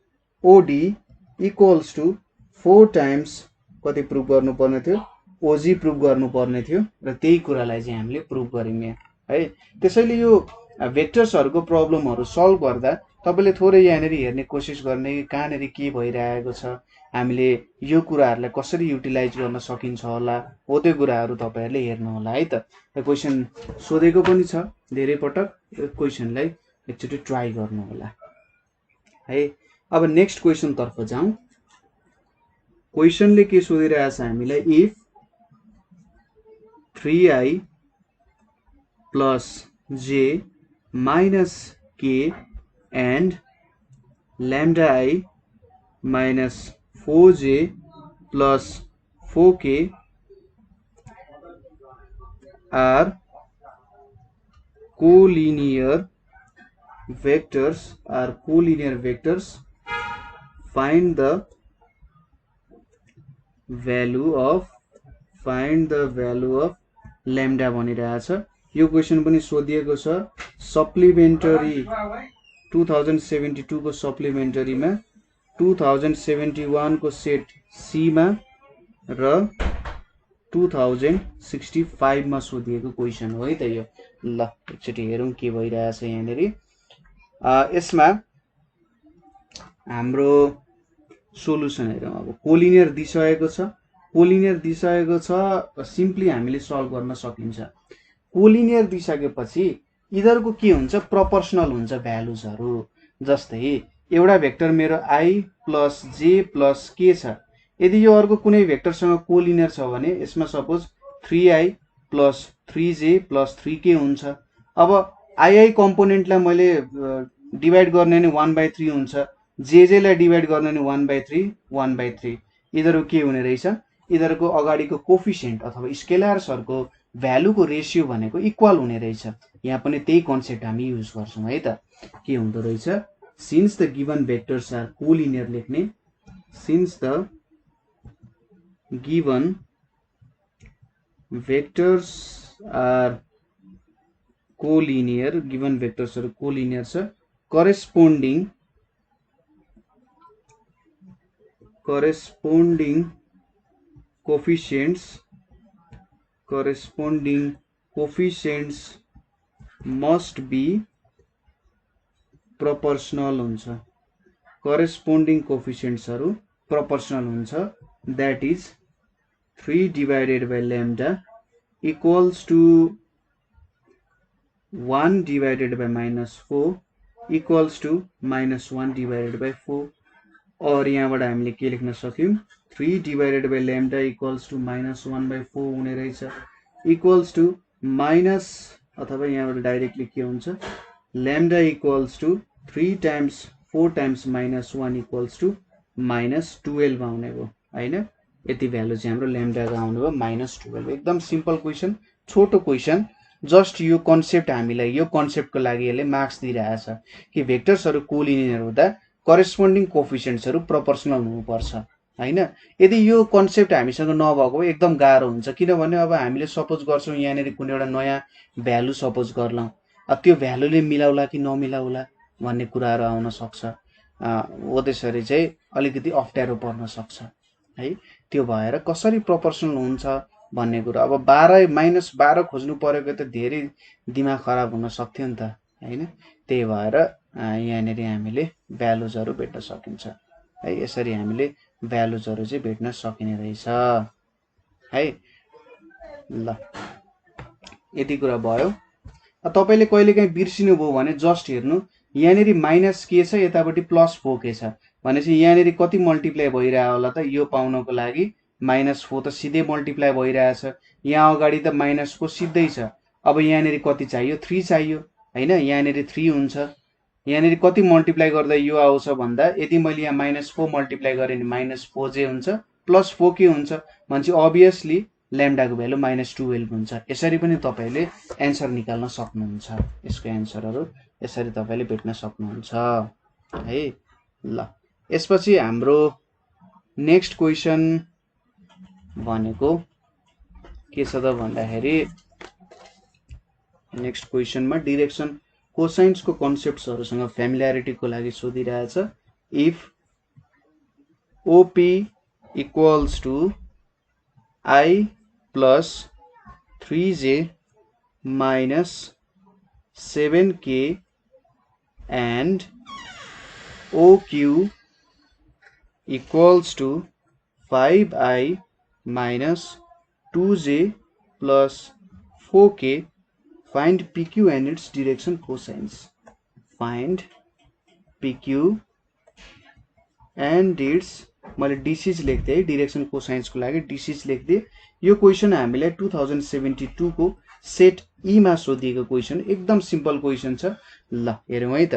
OD equals to 4 times कति प्रुभ गर्नुपर्ने थियो, ओजी प्रुभ गर्नुपर्ने थियो र त्यही कुरालाई चाहिँ हामीले प्रुभ गर्यौँ है। त्यसैले यो भेक्टर्सहरूको प्रब्लमहरू सल्भ गर्दा तपाईँले थोरै यहाँनिर हेर्ने कोसिस गर्ने कहाँनिर के भइरहेको छ, हामीले यो कुराहरूलाई कसरी युटिलाइज गर्न सकिन्छ होला, हो त्यो कुराहरू तपाईँहरूले हेर्नु होला है त। क्वेसन सोधेको पनि छ धेरै पटक, यो क्वेसनलाई एकचोटि ट्राई गर्नु होला है। अब नेक्स्ट क्वेसन तर्फ जाउँ। क्वेसनले के सोधिरहेछ हामीलाई, इफ 3i प्लस जे माइनस के and lambda I minus 4j plus 4k are collinear vectors, find the value of lambda भनिरहेछ। यो क्वेसन पनि सोधिएको छ सप्लिमेन्टरी 2072 को सप्लिमेन्टरीमा 2071 को सेट सी मा र 2065 मा सोधिएको क्वेसन हो है त यो। ल एकचोटि हेरौँ के भइरहेछ यहाँनिर। यसमा हाम्रो सोलुसन हेरौँ। अब कोलिनियर दिइसकेको छ, सिम्पली हामीले सल्भ गर्न सकिन्छ। कोलिनियर दिइसकेपछि यिनीहरूको के हुन्छ, प्रोपोर्सनल हुन्छ भ्यालुजहरू। जस्तै एउटा भेक्टर मेरो आई प्लस जे प्लस के छ, यदि यो अर्को कुनै भेक्टरसँग कोलिनियर छ भने यसमा suppose 3i plus 3j plus 3k हुन्छ। अब आई कम्पोनेन्टलाई मैले डिभाइड गर्ने नि 1/3 हुन्छ, जेजेलाई डिभाइड गर्ने नि 1/3 यिनीहरू के हुने रहेछ, यिनीहरूको अगाडिको कोफिसिएन्ट अथवा स्केलर्सहरूको भ्यालुको रेसियो भनेको इक्वल हुने रहेछ। यहाँ पनि त्यही कन्सेप्ट हामी युज गर्छौँ है त। के हुँदो रहेछ, since the given vectors are collinear लेख्ने, since the given vectors are collinear, given भेक्टर्सहरू कोलिनियर छ, corresponding coefficients must be proportional हुन्छ। करेस्पोन्डिङ कोफिसिएन्ट्सहरू प्रोपोर्सनल हुन्छ। That is 3 divided by lambda equals to 1 divided by -4 equals to -1 divided by 4। और यहाँबाट हामीले के लेख्न सक्यौँ, 3 divided by lambda equals to -1/4 हुने रहेछ, इक्वल्स टु माइनस, अथवा यहाँबाट डाइरेक्टली के हुन्छ, lambda equals to 3 times 4 times -1 equals to -12 आउने भयो होइन। यति भ्यालु चाहिँ हाम्रो ल्याम्डाको आउने भयो -12। एकदम सिम्पल क्वेसन, छोटो क्वेसन। जस्ट यो कन्सेप्ट हामीलाई, यो कन्सेप्टको लागि यसले मार्क्स दिइरहेछ कि भेक्टर्सहरू कोलिनियर हुँदा करेस्पोन्डिङ कोफिसिएन्ट्सहरू प्रोपोर्सनल हुनुपर्छ होइन। यदि यो कन्सेप्ट हामीसँग नभएको एकदम गाह्रो हुन्छ, किनभने अब हामीले सपोज गर्छौँ यहाँनिर कुनै एउटा नयाँ भ्यालु सपोज गर्लौँ, त्यो भ्यालुले मिलाउला कि नमिलाउला भन्ने कुराहरू आउन सक्छ। हो त्यसरी चाहिँ अलिकति अप्ठ्यारो पर्न सक्छ है। त्यो भएर कसरी प्रोपोर्सनल हुन्छ भन्ने कुरा, अब 12 खोज्नु परेको त धेरै दिमाग खराब हुन सक्थ्यो नि त होइन। त्यही भएर यहाँनिर हामीले भ्यालुजहरू भेट्न सकिन्छ है। यसरी हामीले भ्यालुजहरू चाहिँ भेट्न सकिने रहेछ है। ल यति कुरा भयो। तपाईँले कहिलेकाहीँ बिर्सिनुभयो भने जस्ट हेर्नु, यहाँनिर माइनस के छ, यतापट्टि प्लस 4k छ भनेपछि यहाँनिर कति मल्टिप्लाई भइरहेको होला त, यो पाउनको लागि -4 त सिधै मल्टिप्लाई भइरहेछ, यहाँ अगाडि त -4 सिधै छ। अब यहाँनिर कति चाहियो, 3 चाहियो हैन। यहाँनेरि 3 हुन्छ, यहाँनेरि कति मल्टिप्लाई गर्दा यो आउँछ भन्दा यदि मैले यहाँ -4 मल्टिप्लाई गरेँ भने -4j हुन्छ, प्लस 4k हुन्छ भनेपछि अभियसली ल्याम्डाको भ्यालु -12 हुन्छ। यसरी पनि तपाईले एन्सर निकाल्न सक्नुहुन्छ। यसको एन्सरहरू यसरी तपाईले भेट्न सक्नुहुन्छ है। ल यसपछि हाम्रो नेक्स्ट क्वेशन भनेको के छ त भन्दाखेरि नेक्स्ट क्वेशनमा डिरेक्सन कोसाइन्सको कन्सेप्ट्सहरुसँग फ्यामिलियरिटीको लागि सोधिरहेछ। If OP equals to I plus 3j minus 7k and OQ equals to 5I minus 2j plus 4k, find PQ and its direction cosines. Find PQ and its, मैले डिसिज लेख्दै direction कोसाइन्सको लागि disease लेख्दै। यो question हामीले 2072 को set ई मा सोधिएको question, एकदम सिम्पल क्वेशन छ। ल हेरौँ है त,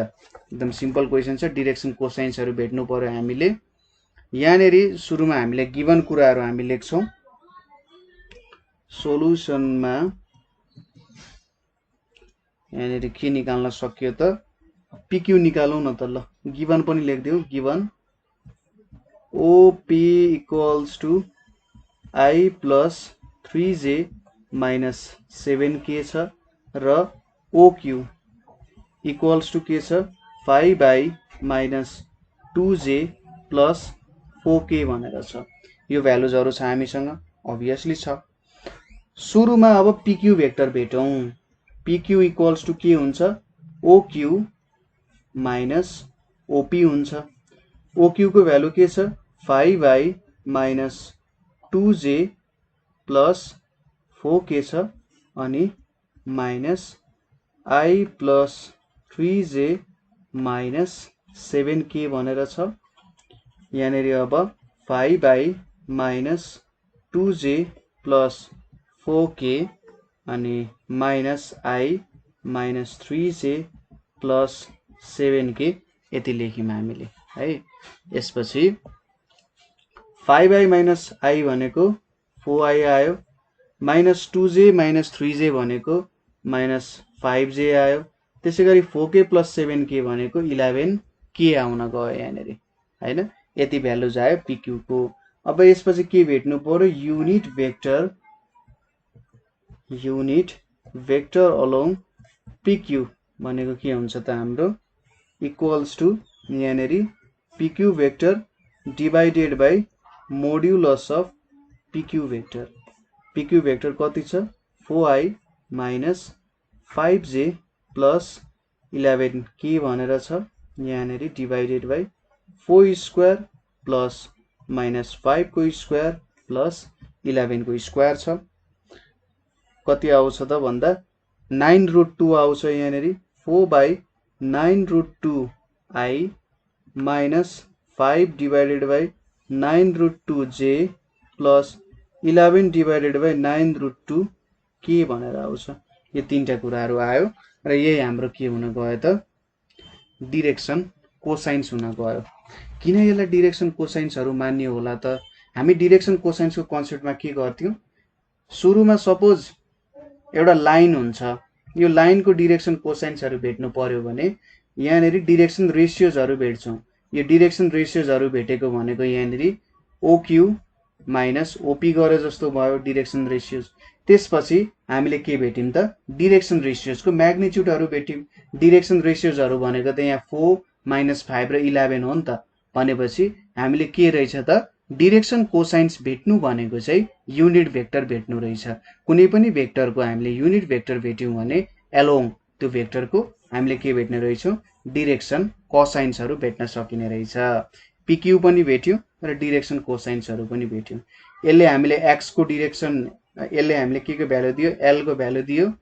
एकदम सिम्पल क्वेशन छ। डिरेक्सन कोसाइन्सहरु भेट्नु पर्यो हामीले। यहाँनेरि सुरुमा हामीले गिवन कुराहरु हामी लेख्छौं। सोलुसनमा यहाँनेरि के निकाल्न सक्यो त, PQ निकालौं न त। ल गिवन पनि लेख्दियौ। Given OP equals to I plus 3j minus 7k छ र OQ equals to के छ 5I minus 2j plus 4k भनेर छ। यो भ्यालुजहरु छ हामीसँग, obviously छ। सुरुमा अब PQ भेक्टर भेटौं। PQ equals to के हुन्छ OQ minus OP हुन्छ। OQ को भ्यालु के छ 5I minus 2j plus 4k छ अनि minus I plus 3j minus 7k भनेर छ। यहाँनेरि अब 5I minus 2j plus 4k अनि minus I minus 3j plus 7k यति लेख्यौं हामीले है। यसपछि 5I minus I भनेको 4I आयो, minus 2j minus 3j भनेको minus 5j आयो, त्यसैगरी 4k plus 7k भनेको 11k आउन गयो यहाँनेरि हैन। यति भ्यालुज आयो PQ को। अब यसपछि के भेट्नु पर्यो युनिट भेक्टर अलोङ PQ भनेको के हुन्छ त हाम्रो इक्वल्स टु यहाँनेरि PQ vector divided by modulus of PQ vector. PQ vector कति छ 4I minus 5j plus 11k भनेर छ। यहाँनेरि divided by 4 square plus minus 5 को स्क्वायर प्लस 11 को स्क्वायर छ। कति आउँछ त भन्दा 9√2 आउँछ यहाँनेरि। 4/9√2I minus 5 divided by 9√2j plus 11 divided by 9√2k भनेर आउँछ। यो तीनटा कुराहरु आयो र यही हाम्रो के हुन गयो त डिरेक्सन कोसाइन्स हुन गयो। किन यसलाई डिरेक्सन कोसाइन्सहरु मान्ने होला त? हामी डिरेक्सन कोसाइन्सको कन्सेप्टमा के गर्थ्यौं, सुरुमा सपोज एउटा लाइन हुन्छ, यो लाइनको डिरेक्सन कोसाइन्सहरु भेट्नु पर्यो भने यहाँनेरि डिरेक्सन रेशियोजहरु भेट्छौं। यो डिरेक्सन रेशियोजहरु भेटेको भनेको यहाँनेरि OQ माइनस OP गरे जस्तो भयो डिरेक्सन रेशियोज। त्यसपछि हामीले के भेट्यौं त डिरेक्सन रेशियोजको म्याग्निट्युडहरु भेट्यौं। डिरेक्सन रेशियोजहरु भनेको त यहाँ 4 माइनस 5 र 11 हो नि त। भनेपछि हामीले के रहेछ त डिरेक्सन कोसाइन्स भेट्नु भनेको चाहिँ युनिट भेक्टर भेट्नु रहेछ। कुनै पनि भेक्टरको हामीले युनिट भेक्टर भेट्यौं भने एलोङ त्यो भेक्टरको हामीले के भेट्ने रहेछौं डिरेक्सन कोसाइन्सहरु भेट्न सकिने रहेछ। PQ पनि भेट्यौं र डिरेक्सन कोसाइन्सहरु पनि भेट्यौं। यसले हामीले x को डिरेक्सन, यसले हामीले के को भ्यालु दियो l को भ्यालु दियो,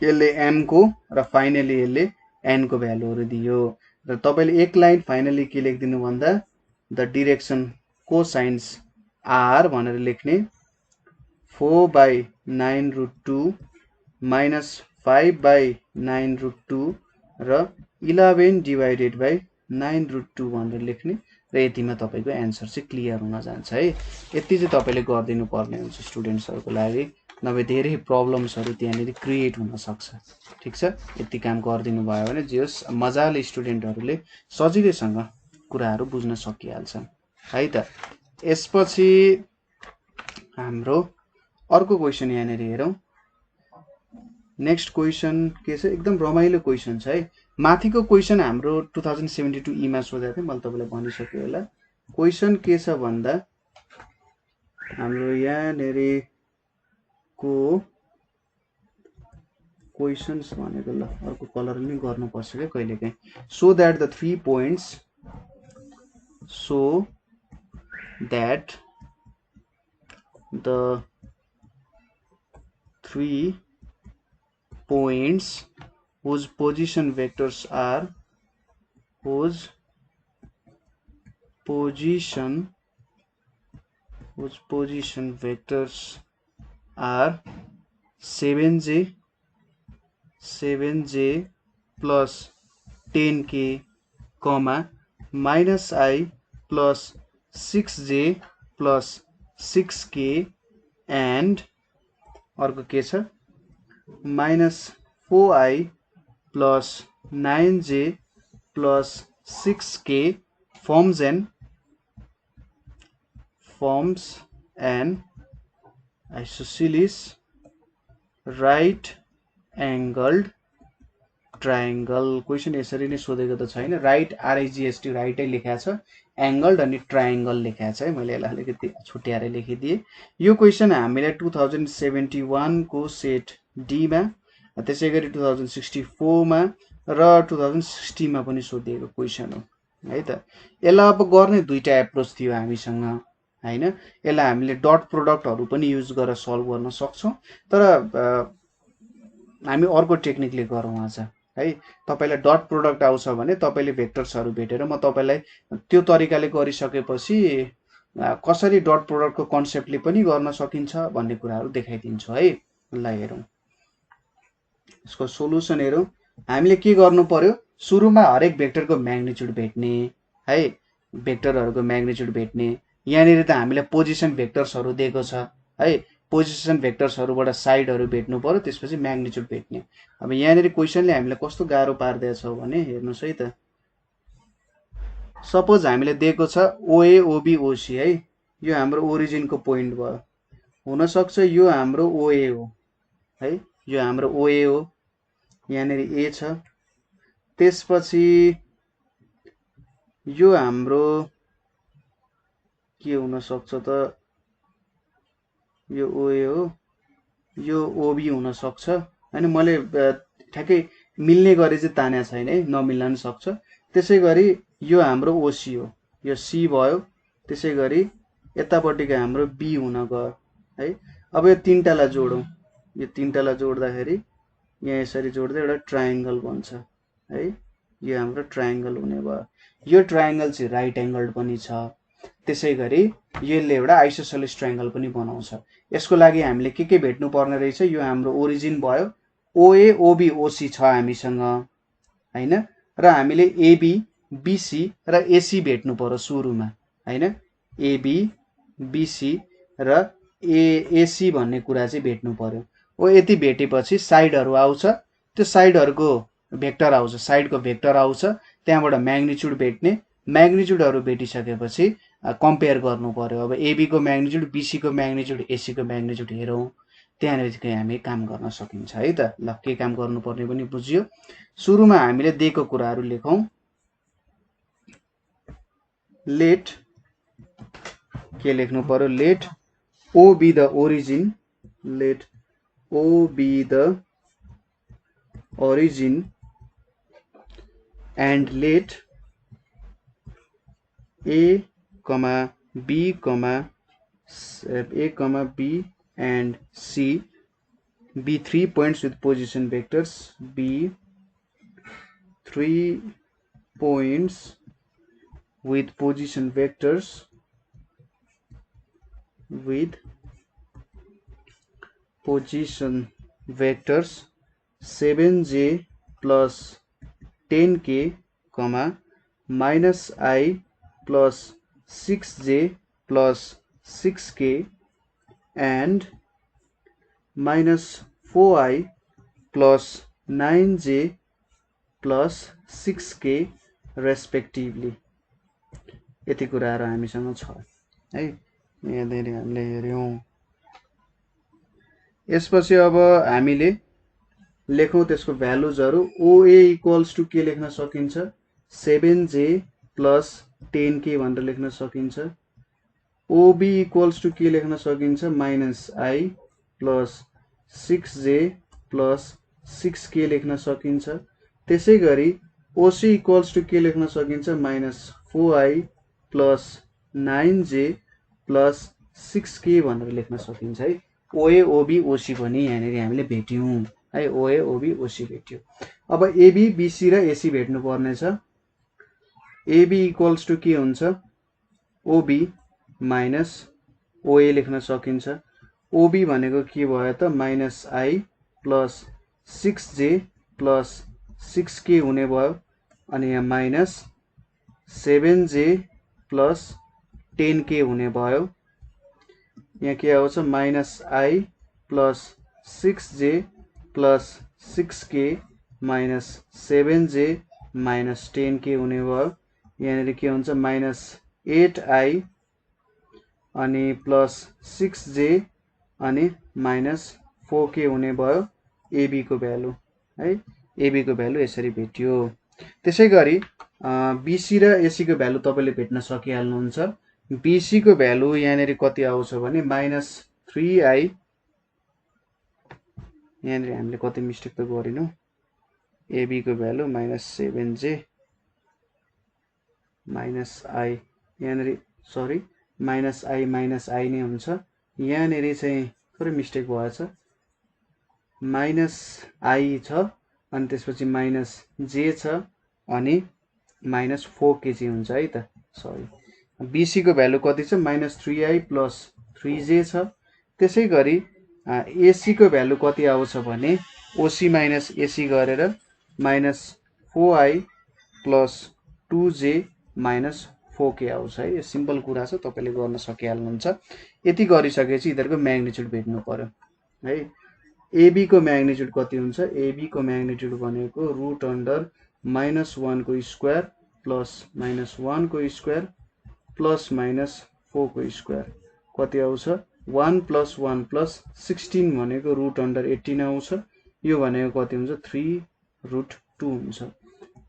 यसले m को र फाइनली यसले n को भ्यालुहरु दियो। र तपाईले एक लाइन फाइनली के लेख्दिनु भन्दा द डिरेक्सन कोसाइन्स आर भनेर लेख्ने 4/9√2 minus 5/9√2 र 11 डिभाइडेड बाई 9√2 भनेर लेख्ने र यतिमा तपाईको एन्सर चाहिँ क्लियर हुन जान्छ है। यति चाहिँ तपाईले गरिदिनु पर्ने हुन्छ स्टुडेन्ट्सहरुको लागि, नभए धेरै प्रब्लम्सहरु त्यहाँनेरि क्रिएट हुन सक्छ। ठीक छ, यति काम गरिदिनु भयो भने जे होस् मजाले स्टुडेन्टहरुले सजिलैसँग कुराहरु बुझ्न सकिहाल्छन् है त। यसपछि हाम्रो अर्को क्वेशन यहाँनेरि हेरौं। नेक्स्ट क्वेशन के छ, एकदम रमाइलो क्वेशन छ है। माथिको क्वेशन हाम्रो 2072 ई मा सोधेको थिएँ, मैले तपाईलाई भनिसके होला। क्वेशन के छ भन्दा हाम्रो यहाँनेरि को क्वेशन्स भनेको ल अर्को कलर पनि गर्नुपर्छ के कहिलेकाहीँ। So that the 3 points whose position vectors are 7j plus 10k, minus I plus 6j plus 6k and अर्को के छ minus 4i plus 9j plus 6k forms an isosceles right angled triangle। Question यसरी नै सोधेको त छैन, right RIGST राइटै लेखेको छ, एंगल्ड अनि ट्रायंगल लेखेको छ है। मैले यसलाई अलिकति छुट्याएर लेखिदिए। यो क्वेशन हामीले 2071 को सेट डी मा, त्यसैगरी 2064 मा र 2060 मा पनि सोधिएको क्वेशन हो है त। यसलाई अब गर्ने दुईटा एप्रोच थियो हामीसँग हैन। यसलाई हामीले डट प्रोडक्टहरु पनि युज गरेर सल्भ गर्न सक्छौं, तर हामी अर्को टेक्निकले गरौँ आज है। तपाईलाई डट प्रोडक्ट आउँछ भने तपाईले भेक्टर्सहरु भेटेर म तपाईलाई त्यो तरिकाले गरिसकेपछि कसरी डट प्रोडक्टको कन्सेप्टले पनि गर्न सकिन्छ भन्ने कुराहरु देखाइदिन्छु है। ल हेरौं यसको सोलुसन हेरौं। हामीले के गर्नु पर्यो, सुरुमा हरेक भेक्टरको म्याग्निट्युड भेट्ने है, भेक्टरहरुको म्याग्निट्युड भेट्ने। यहाँनेरि त हामीले पोजिसन भेक्टर्सहरु दिएको छ है, पोजिसन भेक्टर्सहरुबाट साइडहरु भेट्नु पर्यो, त्यसपछि म्याग्निट्युड भेट्ने। अब यहाँनेरि क्वेशनले हामीलाई कस्तो गाह्रो पार्दैछ भने हेर्नुस् है त। सपोज हामीले दिएको छ OA OB OC है, यो हाम्रो ओरिजिनको पोइन्ट भयो। हुन सक्छ यो हाम्रो OA हो है, यो हाम्रो OA हो, यहाँनेरि A छ। त्यसपछि यो हाम्रो के हुन सक्छ त, यो OA हो, यो OB हुन सक्छ हैन। मैले ठ्याक्कै मिल्ने गरी चाहिँ तान्या छैन है, नमिल्न पनि सक्छ। त्यसैगरी यो हाम्रो OC हो, यो C भयो। त्यसैगरी यतापट्टिको हाम्रो B हुन गयो है। अब यो तीनटालाई जोडौं, यो तीनटालाई जोड्दाखेरि यहाँ यसरी जोड्दा एउटा ट्रायंगल बन्छ है। यो हाम्रो ट्रायंगल हुने भयो। यो ट्रायंगल चाहिँ राइट एंगल्ड पनि छ, त्यसैगरी यसले एउटा आइसोसेलेस ट्रायंगल पनि बनाउँछ। यसको लागि हामीले के भेट्नु पर्ने रहेछ, यो हाम्रो ओरिजिन भयो, OA OB OC छ हामीसँग हैन, र हामीले AB BC र AC भेट्नु पर्यो सुरुमा हैन। AB BC र AC भन्ने कुरा चाहिँ भेट्नु पर्यो। ओ यति भेटेपछि साइडहरु आउँछ, त्यो साइडहरुको भेक्टर आउँछ, साइडको भेक्टर आउँछ, त्यहाँबाट म्याग्निट्युड भेट्ने। म्याग्निट्युडहरु भेटिसकेपछि कम्पेयर गर्नु पर्यो। अब AB को म्याग्निट्युड, BC को म्याग्निट्युड, AC को म्याग्निट्युड हेरौं, त्यहाँनेरि हामी काम गर्न सकिन्छ है त। ल के काम गर्नुपर्ने पनि बुझियो। सुरुमा हामीले दिएको कुराहरु लेखौं। लेट के लेख्नु पर्यो, late O be the origin, let O be the origin and let A, B, and C be 3 points with position vectors, be 3 points with position vectors 7j plus 10k comma minus I plus 6j plus 6k and minus 4I plus 9j plus 6k respectively. यति कुराहरु हामीसँग छ है। यहाँनेरि हामीले हेर्यौं। यसपछि अब हामीले लेखौं त्यसको भ्यालुजहरु। OA इक्वल्स टु के लेख्न सकिन्छ 7j plus 10k भनेर लेख्न सकिन्छ। OB इक्वल्स टु के लेख्न सकिन्छ -I plus 6j plus 6k लेख्न सकिन्छ। त्यसैगरी OC इक्वल्स टु के लेख्न सकिन्छ -4I plus 9j plus 6k भनेर लेख्न सकिन्छ है। OA OB OC पनि यहाँनेरि हामीले भेट्यौं है। OA OB OC भेट्यो। अब AB BC र AC भेट्नु पर्ने छ। AB इक्वल्स टु के हुन्छ OB minus OA लेख्न सकिन्छ। OB भनेको के भयो त -I plus 6j plus 6k हुने भयो। अनि यहाँ minus 7j plus 10k हुने भयो। यहाँ के आउँछ -I plus 6j plus 6k minus 7j minus 10k हुने भयो। यहाँनेरि के हुन्छ -8I अनि plus 6j अनि minus 4k हुने भयो AB को भ्यालु है। AB को भ्यालु यसरी भेटियो। त्यसैगरी BC र AC को भ्यालु तपाईले भेट्न सकिहाल्नुहुन्छ। BC को भ्यालु यहाँनेरि कति आउँछ भने -3I यहाँनेरि हामीले कति मिस्टेक त गरिनौ। AB को भ्यालु -7j -I यहाँनेरि सरी -I नै हुन्छ। यहाँनेरि चाहिँ थोरै मिस्टेक भएछ। -I छ अनि त्यसपछि -j छ अनि -4k चाहिँ हुन्छ है त। सरी BC को भ्यालु कति छ -3I plus 3j छ। त्यसैगरी AC को भ्यालु कति आउँछ भने OC minus AC गरेर -4I plus 2j minus 4k आउँछ है। यो सिम्पल कुरा छ, तपाईले गर्न सकिहाल्नुहुन्छ। यति गरिसकेपछि यिनीहरुको म्याग्निट्युड भेट्नु पर्यो है। AB को म्याग्निट्युड कति हुन्छ AB को म्याग्निट्युड भनेको √(-1) को स्क्वायर प्लस -1 को स्क्वायर प्लस -4 को स्क्वायर कति आउँछ 1 + 1 + 16 भनेको √18 आउँछ। यो भनेको कति हुन्छ 3√2 हुन्छ।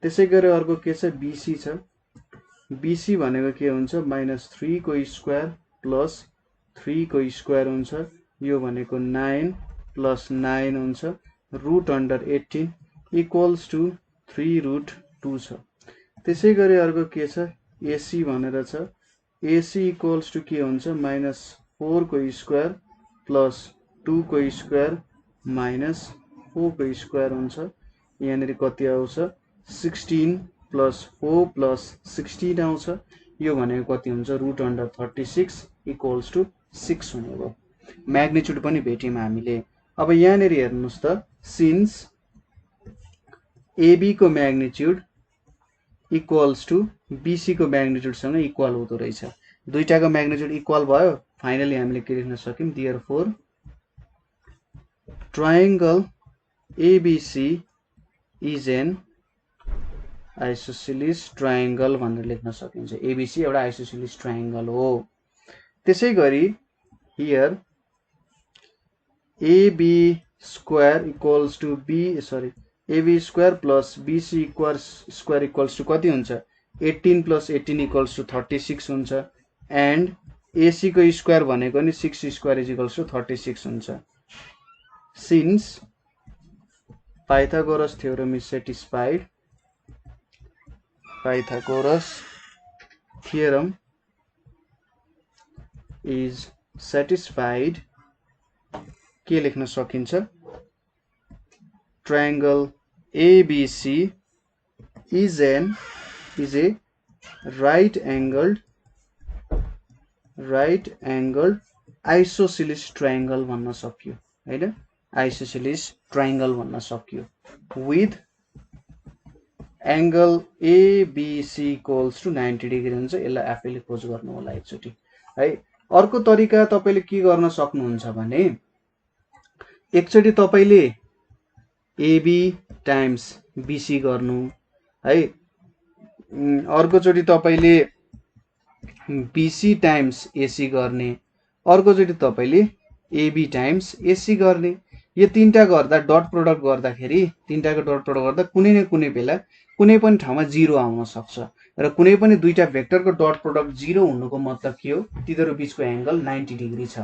त्यसैगरी अर्को के छ BC छ। BC भनेको के हुन्छ -3 को स्क्वायर प्लस 3 को स्क्वायर हुन्छ। यो भनेको 9 + 9 हुन्छ। √18 = 3√2 छ। त्यसैगरी अर्को के छ AC भनेर छ। AC = के हुन्छ -4 को स्क्वायर प्लस 2 को स्क्वायर माइनस 4 को स्क्वायर हुन्छ। यहाँनेरि कति आउँछ 16 + 4 + 16 आउँछ। यो भनेको कति हुन्छ √36 = 6 हुने भयो। म्याग्निट्युड पनि भेट्यौं हामीले। अब यहाँनेरि हेर्नुस् त सिन्स AB को म्याग्निट्युड इक्वल्स टु BC को म्याग्निट्युड सँग इक्वल हुँदो रहेछ। दुईटाको म्याग्निट्युड इक्वल भयो। फाइनली हामीले के लेख्न सक्यौं therefore triangle ABC is an isosceles triangle भनेर लेख्न सकिन्छ। ABC एउटा आइसोसेलिस ट्रायंगल हो। त्यसैगरी here AB² = AB² plus BC² = कति हुन्छ 18 + 18 = 36 हुन्छ। एन्ड AC को स्क्वायर भनेको नि 6² = 36 हुन्छ। Since Pythagoras theorem is satisfied, Pythagoras theorem is satisfied के लेख्न सकिन्छ triangle ABC is a right angled isosceles triangle भन्न सकियो हैन। आइसोसेलिस ट्रायंगल भन्न सकियो with angle ABC equals to 90 degree हुन्छ। यसलाई आफैले खोज गर्नु होला एकचोटि है। अर्को तरिका तपाईले के गर्न सक्नुहुन्छ भने एकचोटि तपाईले एबी टाइम्स बीसी गर्नु है, अर्कोचोटि तपाईले बीसी टाइम्स एसी गर्ने, अर्कोचोटि तपाईले एबी टाइम्स एसी गर्ने। यो तीनटा गर्दा डट प्रोडक्ट गर्दाखेरि तीनटाको डट प्रोडक्ट गर्दा कुनै न कुनै बेला कुनै पनि ठाउँमा जिरो आउन सक्छ र कुनै पनि दुईटा भेक्टरको डट प्रोडक्ट जिरो हुनुको मतलब के हो, तिनीहरू बीचको एंगल 90 डिग्री छ।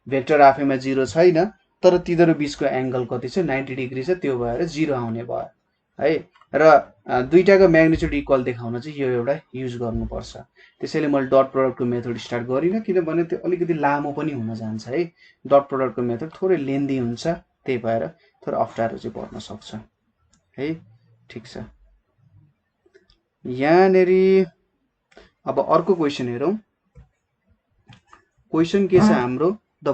भेक्टर आफैमा जिरो छैन तर तिनीहरू बीचको एंगल कति छ, 90 डिग्री छ, त्यो भएर जिरो आउने भयो है। र दुईटाको म्याग्निट्युड इक्वल देखाउन चाहिँ यो एउटा युज गर्नुपर्छ। त्यसैले मैले डट प्रोडक्टको मेथड स्टार्ट गरिनँ किनभने त्यो अलिकति लामो पनि हुन जान्छ है। डट प्रोडक्टको मेथड थोरै लेन्दी हुन्छ, त्यही भएर थोरै अप्ठ्यारो चाहिँ पर्न सक्छ है। ठिक छ, यहाँनेरि अब अर्को क्वेसन हेरौँ। क्वेसन के छ हाम्रो, the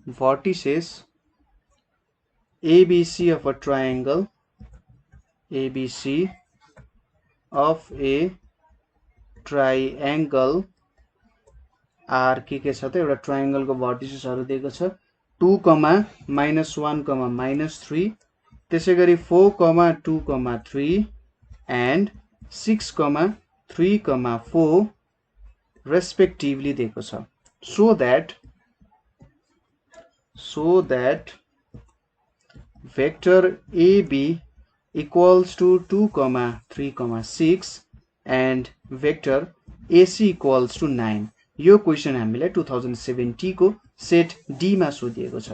vertices ABC of a triangle ABC of a triangle are के छ त एउटा ट्रायंगलको भर्टिसेसहरु दिएको छ 2, -1, -3, त्यसैगरी 4, 2, 3 and 6, 3, 4 respectively दिएको छ। so that vector AB equals to 2, 3, 6 and vector AC equals to 9। यो क्वेशन हामीलाई 2070 को सेट डी मा सोधिएको छ।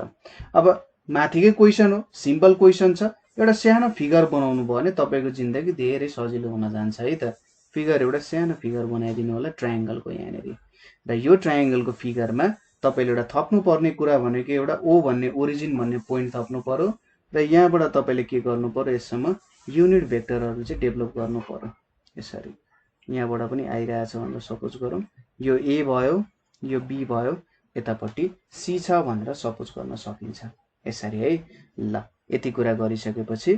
अब माथिकै क्वेशन हो, सिम्पल क्वेशन छ, एउटा सानो फिगर बनाउनु भयो भने तपाईको जिन्दगी धेरै सजिलो हुन जान्छ है त। फिगर एउटा सानो फिगर बनाइदिनु होला ट्रायंगलको यहाँनेरि, र यो ट्रायंगलको फिगरमा तपाईले एउटा थप्नु पर्ने कुरा भनेको एउटा ओ भन्ने ओरिजिन भन्ने पोइन्ट थप्नु पर्यो र यहाँबाट तपाईले के गर्नु पर्यो, यससम्म युनिट भेक्टरहरु चाहिँ डेभलप गर्नु पर्यो। यसरी यहाँबाट पनि आइरहेछ भनेर सपोज गरौँ, यो ए भयो, यो बी भयो, यतापट्टि सी छ भनेर सपोज गर्न सकिन्छ यसरी है। ल यति कुरा गरिसकेपछि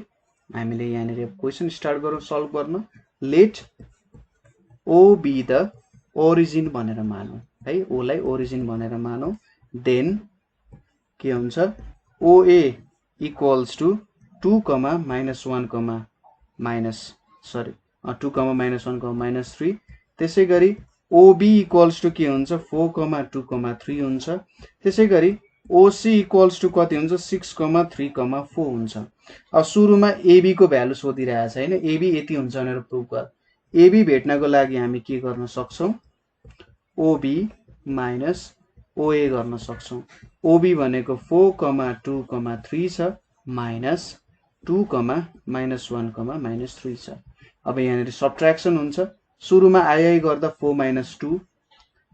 हामीले यहाँनेरि क्वेशन स्टार्ट गरौँ सल्भ गर्न। Let O be the origin भनेर मानौँ है, ओ लाई ओरिजिन भनेर मानौँ। देन के हुन्छ, ओए इक्वल्स टु 2, -1, -3, त्यसैगरी OB इक्वल्स टु के हुन्छ 4, 2, 3 हुन्छ। त्यसैगरी OC इक्वल्स टु कति हुन्छ 6, 3, 4 हुन्छ। अब सुरुमा AB को भ्यालु सोधिरहेछ हैन, AB यति हुन्छ भनेर प्रुफ गर। AB भेट्नको लागि हामी के गर्न सक्छौं, OB माइनस OA गर्न सक्छौं। OB भनेको 4, 2, 3 छ माइनस 2, -1, -3 छ। अब यहाँनेरि सबट्र्याक्सन हुन्छ, सुरुमा आई गर्दा 4 - 2,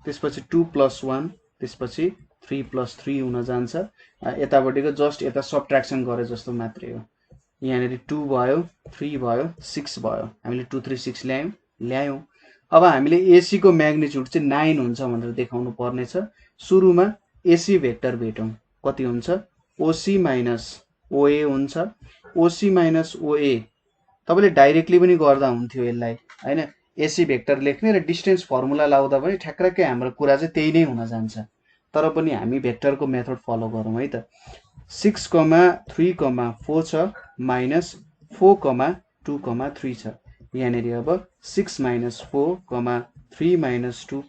त्यसपछि 2 + 1, त्यसपछि 3 + 3 हुन जान्छ। यतापट्टिको जस्ट यता सबट्र्याक्सन गरे जस्तो मात्रै हो। यहाँनेरि 2 भयो, 3 भयो, 6 भयो, हामीले 2, 3, 6 ल्यायौं। अब हामीले AC को म्याग्निट्युड चाहिँ 9 हुन्छ भनेर देखाउनु पर्ने छ। सुरुमा AC भेक्टर भेटौं, कति हुन्छ OC - OA हुन्छ। OC - OA तपाईले डाइरेक्टली पनि गर्दा हुन्थ्यो यसलाई हैन, AC भेक्टर लेख्ने र डिस्टेन्स फर्मुला लाउँदा पनि ठ्याक्कै हाम्रो कुरा चाहिँ त्यही नै हुन जान्छ। तर पनि हामी भेक्टरको मेथड फलो गरौँ है त। 6, 3, 4 छ माइनस 4, 2, 3 छ। यहाँनेरि अब 6 - 4, 3 - 2,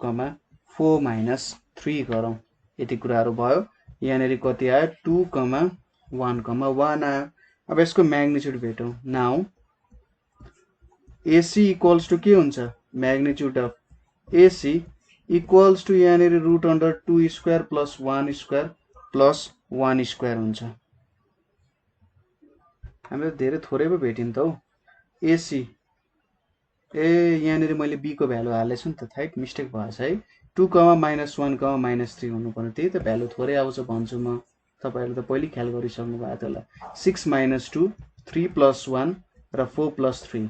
4 - 3 गरौँ, यति कुराहरु भयो। यहाँनेरि कति आयो 2, 1, 1 आयो। अब यसको म्याग्निट्युड भेटौं। नाउ AC इक्वल्स टु के हुन्छ, magnitude of AC equals to यहाँनेरि √2² + 1² + 1² हुन्छ। हामीले धेरै थोरै पो भेटिन् त हौ। AC यहाँनेरि मैले B को भ्यालु हालेछु नि त, थाइट मिस्टेक भएछ है। 2, -1, -3 हुनु पर्ने, त्यही त भ्यालु थोरै आउँछ भन्छु म। तपाईहरुले त पहिले ख्याल गरिसक्नु भएको थियो होला। 6 - 2, 3 + 1 र 4 + 3,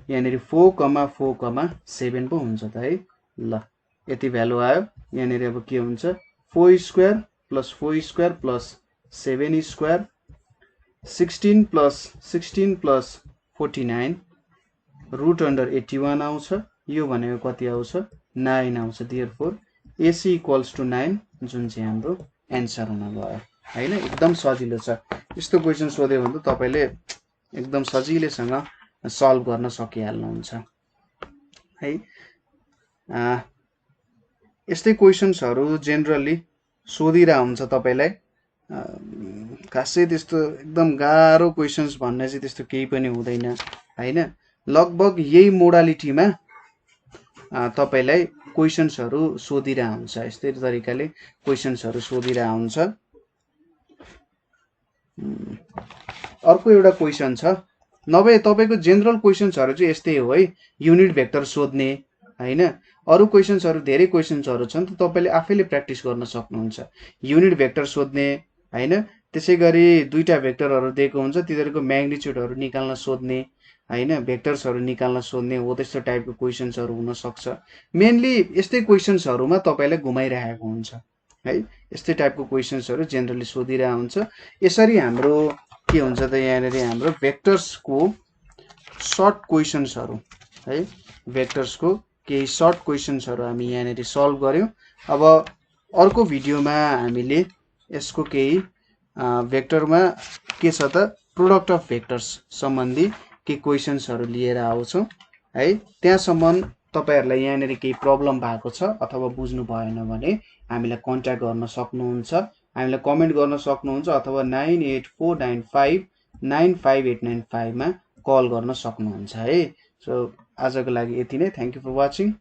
यहाँनेरि 4, 4, 7 पो हुन्छ त है। ल यति भ्यालु आयो। यहाँनिर अब के हुन्छ 4 square plus 4 square plus 7 square 16 plus 49 root under 81 आउँछ। यो भनेको कति आउँछ 9 आउँछ। देयरफोर AC इक्वल्स टु 9 जुन चाहिँ हाम्रो एन्सर हुन गयो हैन। एकदम सजिलो छ। यस्तो क्वेशन सोध्यो भने त तपाईले एकदम सजिलैसँग सल्भ गर्न सकिहाल्नुहुन्छ है। यस्तै क्वेशन्सहरु जेनरली सोधिरा हुन्छ तपाईलाई। खासै त्यस्तो एकदम गाह्रो क्वेशन्स भन्ने चाहिँ त्यस्तो केही पनि हुँदैन हैन। लगभग यही मोडालिटीमा तपाईलाई क्वेशन्सहरु सोधिरा हुन्छ। यस्तै तरिकाले क्वेशन्सहरु सोधिरा हुन्छ। अर्को एउटा क्वेशन छ। नभए तपाईको जेनरल क्वेशन्सहरु चाहिँ यस्तै हो है। युनिट भेक्टर सोध्ने हैन। अरु क्वेशन्सहरु धेरै क्वेशन्सहरु छन् त तपाईले आफैले प्र्याक्टिस गर्न सक्नुहुन्छ। युनिट भेक्टर सोध्ने हैन। त्यसैगरी दुईटा भेक्टरहरु दिएको हुन्छ तिनीहरुको म्याग्निट्युडहरु निकाल्न सोध्ने हैन। भेक्टर्सहरु निकाल्न सोध्ने हो त्यस्तो टाइपको क्वेशन्सहरु हुन सक्छ। मेनली यस्तै क्वेशन्सहरुमा तपाईलाई घुमाइरहेको हुन्छ है। यस्तै टाइपको क्वेशन्सहरु जेनरली सोधिरा हुन्छ। यसरी हाम्रो के हुन्छ त यहाँनेर हाम्रो भेक्टर्सको सर्ट क्वेशन्सहरु है। भेक्टर्सको केही सर्ट क्वेशन्सहरु हामी यहाँनेर सल्भ गर्यौं। अब अर्को भिडियोमा हामीले यसको केही भेक्टरमा के छ त प्रोडक्ट अफ भेक्टर्स सम्बन्धी केही क्वेशन्सहरु लिएर आउँछौं है। त्यहाँसम्म तपाईहरुलाई यहाँनेर केही प्रब्लम भएको छ अथवा बुझ्नु भएन भने हामीलाई कन्ट्याक्ट गर्न सक्नुहुन्छ। हामीलाई कमेन्ट गर्न सक्नुहुन्छ अथवा 9849595895 मा कल गर्न सक्नुहुन्छ है। सो आजको लागि यति नै। Thank you for watching.